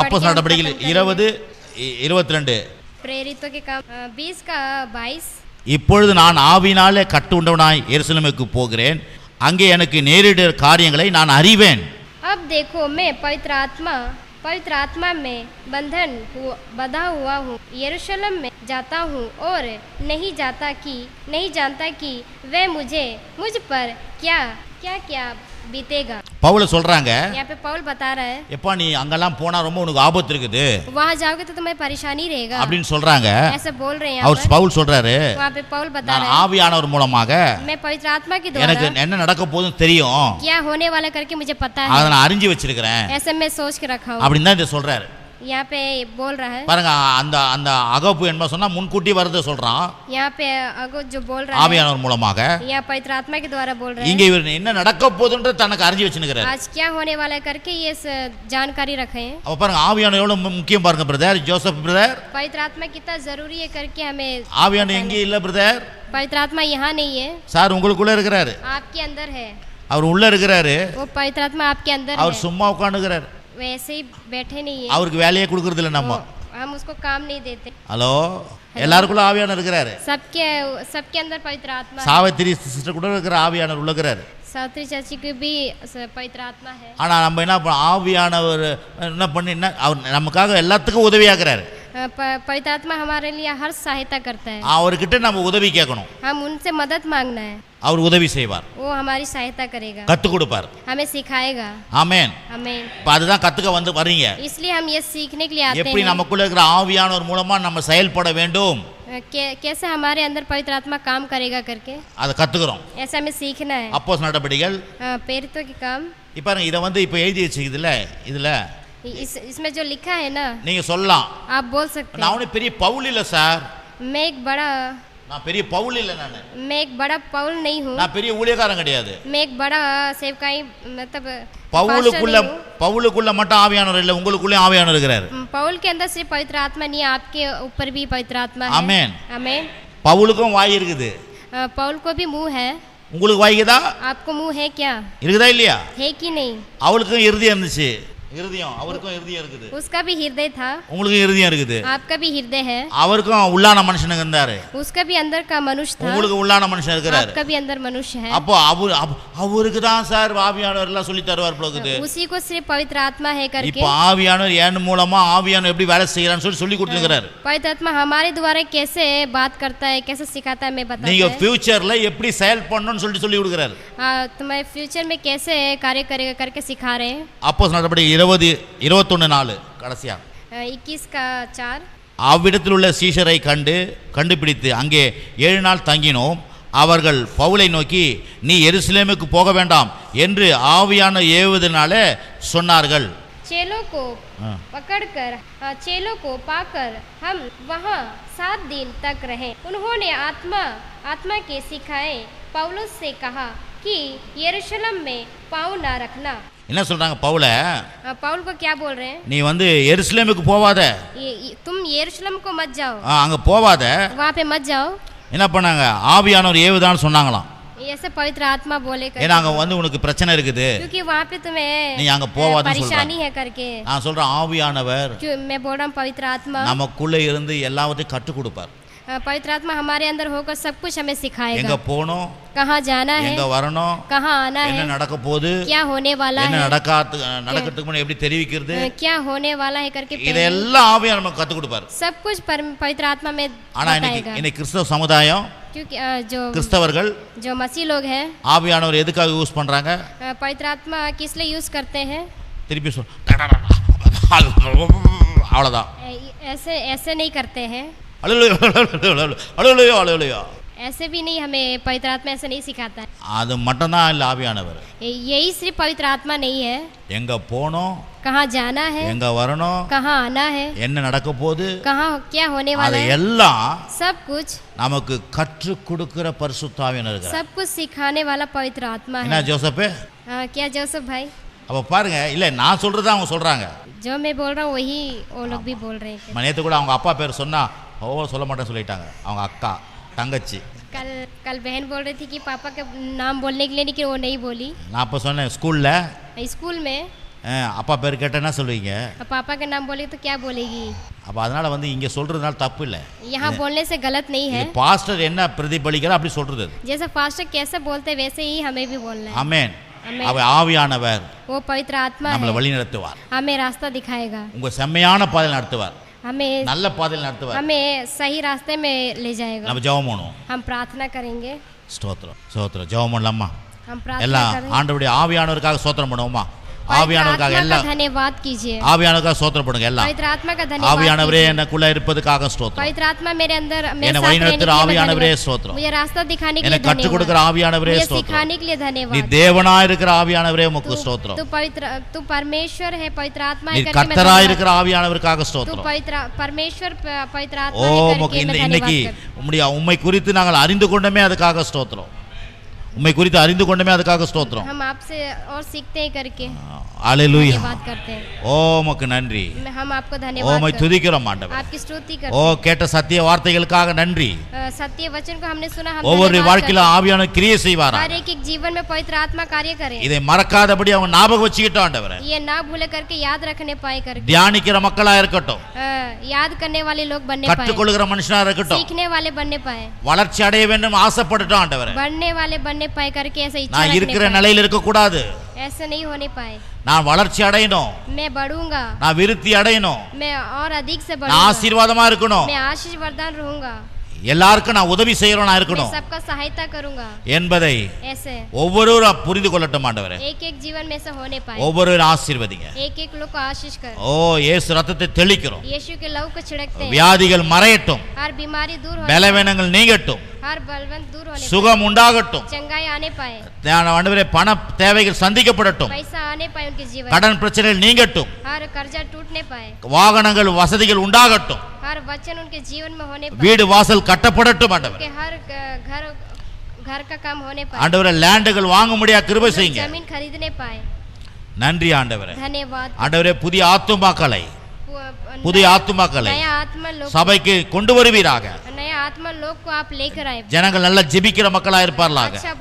அப்போஸ்தலர் நடபடிகள் 20:22. प्रेरितों के काम 20 का 22. இப்பொழுது நான் ஆவியினாலே கட்டுண்டவனாய் எருசலேமுக்கு போகிறேன், அங்கே எனக்கு நேரிடுற காரியங்களை நான் அறிவேன். अब देखो मैं पवित्र आत्मा में बंधा हुआ हूँ, यरूशलेम में जाता हूँ और नहीं जानता कि वह मुझ पर क्या बीतेगा. பவுல் சொல்றாங்க, यहाँ पे पौल बता रहा है, எப்பா நீ அங்கெல்லாம் போனா ரொம்ப உனக்கு ஆபத்து இருக்குது, वहाँ जाओगे तो तुम्हें परेशानी रहेगा அப்படின்னு சொல்றாங்க. ऐसा बोल रहे हैं. அவர் பவுல் சொல்றாரு, वहाँ पे पौल बता நான் रहा है, ஆவியானவர் மூலமாக मैं पवित्र आत्मा के எனக்கு द्वारा என்ன நடக்க போகுதுன்னு தெரியும், क्या होने वाला करके मुझे पता அதை है, நான் அறிஞ்சு வச்சிருக்கிறேன் ऐसा मैं सोच के रखा हूँ. அப்படின்னு தான் இதை சொல்றாரு. यहाँ पे बोल रहा है, பாருங்க, அந்த அகப்பு என்ன சொன்னா முன்கூட்டி வரது சொல்றான். यहाँ पे अगो जो बोल रहा है ஆவியானவர் மூலமாக, यहाँ पवित्र आत्मा के द्वारा बोल रहा है. இங்க இவர் என்ன நடக்க போகுதுன்றது தனக்கு அறிஞ்சு வச்சிருக்கிறார். आज क्या होने वाला है करके ये जानकारी रखे हैं. அப்ப பாருங்க, ஆவியானவர் எவ்வளவு முக்கியம் பாருங்க பிரதர் ஜோசப் பிரதர். पवित्र आत्मा कितना जरूरी है करके हमें. ஆவியானவர் எங்கே இல்ல பிரதர்? पवित्र आत्मा यहाँ नहीं है. சார் உங்களுக்குள்ள இருக்கிறாரு, आपके अंदर है. அவர் உள்ள இருக்கிறாரு. वो पवित्र आत्मा आपके अंदर அவர் है. சும்மா உட்கார்ந்துகிறார், वैसे ही बैठे नहीं है. அவருக்கு வேலையே கொடுக்கறது இல்ல நம்ம. हम उसको काम नहीं देते. ஹலோ, எல்லாருக்குள்ள ஆவியானவர் இருக்கிறாரு. सबके अंदर पवित्र आत्मा है. சாவித்திரி சிஸ்டர் கூட இருக்கிற ஆவியானவர் உள்ள இருக்கிறாரு. सावित्री चाची की भी पवित्र आत्मा है. ஆனா நம்ம என்ன ஆவியானவர் என்ன பண்ணி அவர் நமக்காக எல்லாத்துக்கும் உதவியாக்குறாரு. पवित्र आत्मा हमारे लिए हर सहायता करता है. அவர்கிட்ட நம்ம உதவி கேட்கணும். हम उनसे मदद मांगना है. அவர் உதவி செய்வார், वो हमारी सहायता करेगा, கத்து கொடுப்பார், हमें सिखाएगा. ஆமென். आमीन. அதுதான் கத்துக்க வர்றீங்க. इसलिए हम ये सीखने के लिए आते எப்படி हैं, நமக்குள்ள இருக்கிற ஆவியானவர் மூலமா நம்ம செயல்பட வேண்டும், कैसे हमारे अंदर पवित्र आत्मा काम करेगा करके அதை கத்துக்கிறோம். ऐसा हमें सीखना है. அப்போஸ்தலர் நடபடிகள் प्रेरितों के काम. இப்ப இத இப்ப எழுதி வச்சிருக்குதுல, இதுல इसमें जो लिखा है ना, நீங்க சொல்லலாம், आप बोल सकते நான் हैं, ஒன்னும் பெரிய பவுல் இல்ல சார், நான் பெரிய பவுல் இல்ல, मैं एक बड़ा पौल नहीं हूँ, நான் பெரிய ஊழியக்காரன் கிடையாது, मैं एक बड़ा सेवकाई मतलब பவுலுக்குள்ள மட்டும் ஆவியானவர் இல்ல, உங்களுக்குள்ளே ஆவியானவர் இருக்கிறார். पौल के अंदर सिर्फ पवित्र आत्मा नहीं, आपके ऊपर भी पवित्र आत्मा है. आमीन. आमीन. பவுலுக்கும் வாய் இருக்குது, पौल को भी मुंह है. உங்களுக்கு வாய்க்குதா? आपको मुंह है क्या? இருக்குதா இல்லையா? है कि नहीं? அவளுக்கும் இருதயம் இருந்துச்சு, இருதயம் அவருக்கும் இருதயம் இருக்குது, उसका भी हृदय था, உங்களுக்கு இருதயம் இருக்குது, आपका भी हृदय है, அவருக்கும் உள்ளான மனுஷனுங்க இருந்தாரு, उसका भी अंदर का मनुष्य था, உங்களுக்கு உள்ளான மனுஷன் இருக்கிறாரு, आपका भी अंदर मनुष्य है. அப்போ அவருக்கு தான் சார் ஆவியானவர் எல்லாம் சொல்லி தருவார் போகுது. उसी को सिर्फ पवित्र आत्मा है करके. இப்போ ஆவியானவர் என் மூலமா ஆவியானவர் எப்படி வேலை செய்யறான்னு சொல்லி கொடுத்துக்கிறாரு. पवित्र आत्मा हमारे द्वारा कैसे बात करता है, कैसे सिखाता है, मैं बताता நீங்க है. ஃபியூச்சர்ல எப்படி செயல்படணும்னு சொல்லி கொடுக்கிறாரு. तुम्हारे फ्यूचर में कैसे कार्य करेगा करके सिखा रहे हैं. அப்போஸ்தலர் நடபடிகள் 20:21 கடைசியா 21:4. அவ்விடத்தில் உள்ள சீஷரை கண்டுபிடித்து அங்கே 7 நாள் தங்கினோம். அவர்கள் பவுலை நோக்கி, நீ எருசலேமுக்கு போக வேண்டாம் என்று ஆவியான ஏவுவதனால சொன்னார்கள். चेलों को पाकर हम वहाँ 7 दिन तक रहे. उन्होंने आत्मा के सिखाए पौलुस से कहा कि यरूशलेम में पाँव न रखना. என்ன சொல்றாங்க பவுல? पौल को क्या बोल रहे हैं? நீ எருசலேமுக்கு போவாத, तुम यरूशलेम को मत जाओ, அங்க போவாத. वहाँ पे मत जाओ. என்ன பண்ணாங்க? ஆவியானவர் ஏவுதான்னு சொன்னாங்களாம். ऐसे पवित्र आत्मा बोले ஏன்னா அங்க வந்து உனக்கு பிரச்சனை இருக்குது, क्योंकि वहाँ पे तुम्हें நீ அங்க போவாதன்னு परेशानी சொல்றாங்க. है करके। நான் சொல்றேன் ஆவியானவர் क्यों मैं बोल रहा हूँ पवित्र आत्मा நமக்குள்ள இருந்து எல்லாவற்றையும் கற்றுக் கொடுப்பார். पवित्र आत्मा हमारे अंदर होकर सब कुछ हमें எங்க सिखाएगा, போகணும், कहाँ जाना है, எங்க வரணும், कहाँ आना என்ன है, நடக்க போகுது, क्या होने वाला என்ன है, நடக்கிறதுக்கு முன்னாடி எப்படி தெரிவிக்கிறது, क्या होने वाला है करके இதெல்லாம் ஆவியானவர் நமக்கு கற்றுக் கொடுப்பார். सब कुछ पवित्र आत्मा में ஆனா बताएगा। இன்னைக்கு கிறிஸ்தவ சமுதாயம், क्योंकि जो கிறிஸ்தவர்கள் जो मसीह लोग हैं ஆவியானவர் எதுக்காக யூஸ் பண்றாங்க? पवित्र आत्मा किस लिए यूज करते हैं? திருப்பி சொல், அவ்வளவுதான். ऐसे ऐसे नहीं करते हैं, ऐसे भी नहीं, हमें पवित्र आत्मा ऐसे नहीं सिखाता है। அது மட்டும்தான் இல்ல ஆவியானவர். यही सिर्फ पवित्र आत्मा नहीं है, எங்க போனோம், कहाँ जाना है, எங்க வரணும், कहाँ आना है, என்ன நடக்க போகுது, कहाँ क्या होने वाला है, எல்லாம் सब कुछ நமக்கு கற்றுக் கொடுக்கிற பரிசுத்த ஆவியானவர் இருக்கிறார். सब कुछ सिखाने वाला पवित्र आत्मा என்ன है। ஜோசப்? क्या जोसेफ भाई? அப்ப பாருங்க, இல்ல நான் சொல்றத அவங்க சொல்றாங்க. जो मैं बोल रहा हूँ वही वो लोग भी बोल रहे थे। நேத்து கூட அவங்க அப்பா பேர் சொன்னா சொல்ல மாட்டேன்னு சொல்லிட்டாங்க, அவங்க அக்கா தங்கச்சி. कल बहन बोल रही थी कि पापा का नाम बोलने के लिए, लेकिन वो नहीं बोली। நான் அப்ப சொன்னேன் ஸ்கூல்ல स्कूल में அப்பா பேர் கேட்டா என்ன சொல்லுவீங்க? पापा का नाम बोले तो क्या बोलेगी? அப்ப அதனால வந்து இங்க சொல்றதுனால தப்பு இல்ல, यहाँ बोलने से गलत नहीं है। பாஸ்டர் என்ன பிரதிபலிக்கிறார் அப்படி சொல்றது. जैसे पास्टर कैसे बोलते वैसे ही हमें भी बोलना है। ஆமென். அவர் ஆவியானவர் वो पवित्र आत्मा நம்மளை है, வழி நடத்துவார், हमें रास्ता दिखाएगा, உங்க செம்மையான பாதையில் நடத்துவார், हमें நல்ல பாதையில் நடத்துவார். हमें सही रास्ते में ले जाएगा। நம்ம ஜெபம் பண்ணுவோம். हम प्रार्थना करेंगे, ஸ்தோத்திரம் ஸ்தோத்திரம். ஜெபம் பண்ணலாமா? हम प्रार्थना எல்லாம் करेंगे। ஆண்டவருடைய ஆவியானவருக்காக ஸ்தோத்திரம் பண்ணுவோமா? पवित्र ஆவியானவருக்காக आत्मा எல்லாம் का धन्यवाद कीजिए। ஆவியானவருக்காக ஸ்தோத்திரம் பண்ணுங்க எல்லாம். पवित्र आत्मा का धन्यवाद ஆவியானவரே कीजिए। எனக்குள்ள இருப்பதுக்காக ஸ்தோத்திரம். पवित्र आत्मा मेरे अंदर मेरे என்னை साथ रहने के வழிநடத்துகிற लिए ஆவியானவரே धन्यवाद। ஸ்தோத்திரம். मुझे रास्ता दिखाने के लिए எனக்கு கற்றுக் கொடுக்கிற धन्यवाद, ஆவியானவரே मुझे ஸ்தோத்திரம். सिखाने के लिए நீ धन्यवाद। தேவனாய் இருக்கிற ஆவியானவரே உமக்கு ஸ்தோத்திரம். तू पवित्र, तू परमेश्वर है, पवित्र आत्मा நீ है करके मैं கர்த்தராய் धन्यवाद। இருக்கிற ஆவியானவருக்காக तू ஸ்தோத்திரம். पवित्र परमेश्वर पवित्र ஓ आत्मा है உமக்கு करके मैं இன்னைக்கு धन्यवाद। உம்மை குறித்து நாங்கள் அறிந்து கொண்டமே அதுக்காக ஸ்தோத்திரம். உம்மை குறித்து அறிந்து கொண்டமே அதுக்காக ஸ்தோத்திரம். हम आपसे और सीखते हैं करके அல்லேலூயா. धन्यवाद करते हैं। ஓ உமக்கு நன்றி. हम आपको ஓ धन्यवाद உம்மை करते हैं, துதிக்கிறோம் ஆண்டவரே. आपकी स्तुति ஓ करते கேட்ட சத்திய வார்த்தைகளுக்காக நன்றி. हैं। सत्य वचन को हमने सुना, हम ஒவ்வொரு धन्यवाद வாழ்க்கையில करते हैं। ஆவியானவர் கிரியை செய்வாரா? हर एक जीवन में पवित्र आत्मा कार्य करे, இதை மறக்காதபடி அவங்க ஞாபகம் வச்சுக்கிட்டோம் ஆண்டவரே. ये ना भूले करके याद रखने पाए करके, தியானிக்கிற மக்களா இருக்கட்டும், याद करने वाले लोग बनने पाए, கற்றுக்கொள்கிற மனுஷனா இருக்கட்டும், सीखने वाले बनने पाए, வளர்ச்சி அடைய வேண்டும் ஆசைப்பட்டுட்டோம் ஆண்டவரே. बढ़ने वाले बनने पाए करके ऐसा इच्छा நான் रखने இருக்கிற पाए। நிலையில் இருக்க கூடாது, ऐसे नहीं होने पाए। நான் வளர்ச்சி அடையணும், मैं बढ़ूंगा, நான் விருத்தி அடையணும், मैं और अधिक से நான் बढ़ूंगा, ஆசீர்வாதமா இருக்கணும், मैं आशीष वरदान रहूंगा, எல்லாருக்கும் நான் உதவி செய்யறவனா मैं இருக்கணும் सबका सहायता करूंगा। என்பதை ऐसे ஒவ்வொருவரும் புரிந்து கொள்ளட்டும் ஆண்டவரே. एक एक जीवन में से होने पाए, ஒவ்வொருவரும் ஆசீர்வதிங்க. एक एक लोग को आशीष कर, ஓ இயேசு ரத்தத்தை தெளிக்கிறோம். यीशु के लहू को छिड़कते हैं, வியாதிகள் மறையட்டும், हर बीमारी दूर होने, பலவீனங்கள் நீங்கட்டும், हर बलवंत दूर होने, சுகம் உண்டாகட்டும், चंगाई आने पाए, ஆண்டவரே பண தேவைகள் சந்திக்கப்படட்டும், पैसा आने पाए उनके जीवन, கடன் பிரச்சனைகள் நீங்கட்டும், हर कर्जा टूटने पाए, வாகனங்கள் வசதிகள் உண்டாகட்டும், हर वचन उनके जीवन में होने पाए, வீடு வாசல் கட்டப்படட்டும் ஆண்டவரே. उनके हर घर का काम होने पाए, ஆண்டவரே லேண்டுகள் வாங்க முடியா கிருபை செய்யுங்க. जमीन खरीदने पाए। நன்றி ஆண்டவரே. धन्यवाद। ஆண்டவரே புதிய ஆத்துமாக்களை புதிய ஆத்துமாக்களை नया आत्मा लोग, சபைக்கு கொண்டு வருவீராக. नया आत्मा लोग को आप लेकर आए, ஜனங்கள் நல்லா ஜெபிக்கிற மக்களா இருப்பார்களாக, अच्छा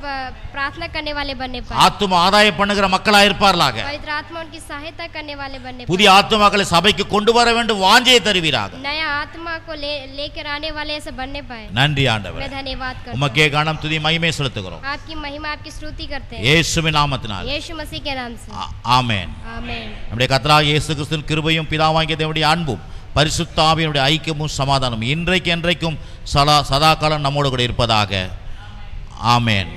प्रार्थना करने वाले बनने पाए, ஆத்துமா ஆதாயம் பண்ணுகிற மக்களா இருப்பார்களாக. पवित्र आत्मा उनकी सहायता करने वाले बनने புதிய पाए, ஆத்துமாக்களை சபைக்கு கொண்டு வர வேண்டும் வாஞ்சையை தருவீராக. नया आत्मा को लेकर आने वाले ऐसे बनने पाए। நன்றி ஆண்டவரே. मैं धन्यवाद करता உமக்கே கனம் துதி மகிமை செலுத்துகிறோம் हूं, आपकी महिमा आपकी स्तुति करते हैं, இயேசுவின் நாமத்தினால். यीशु मसीह के नाम से, ஆமென். आमीन। நம்முடைய கர்த்தராகிய இயேசு கிறிஸ்துவின் கிருபையும் பிதாவாகிய தேவனுடைய அன்பும் பரிசுத்த ஆவியினுடைய ஐக்கியமும் சமாதானம் இன்றைக்கு என்றைக்கும் சதா காலம் நம்மோடு கூட இருப்பதாக. ஆமென்.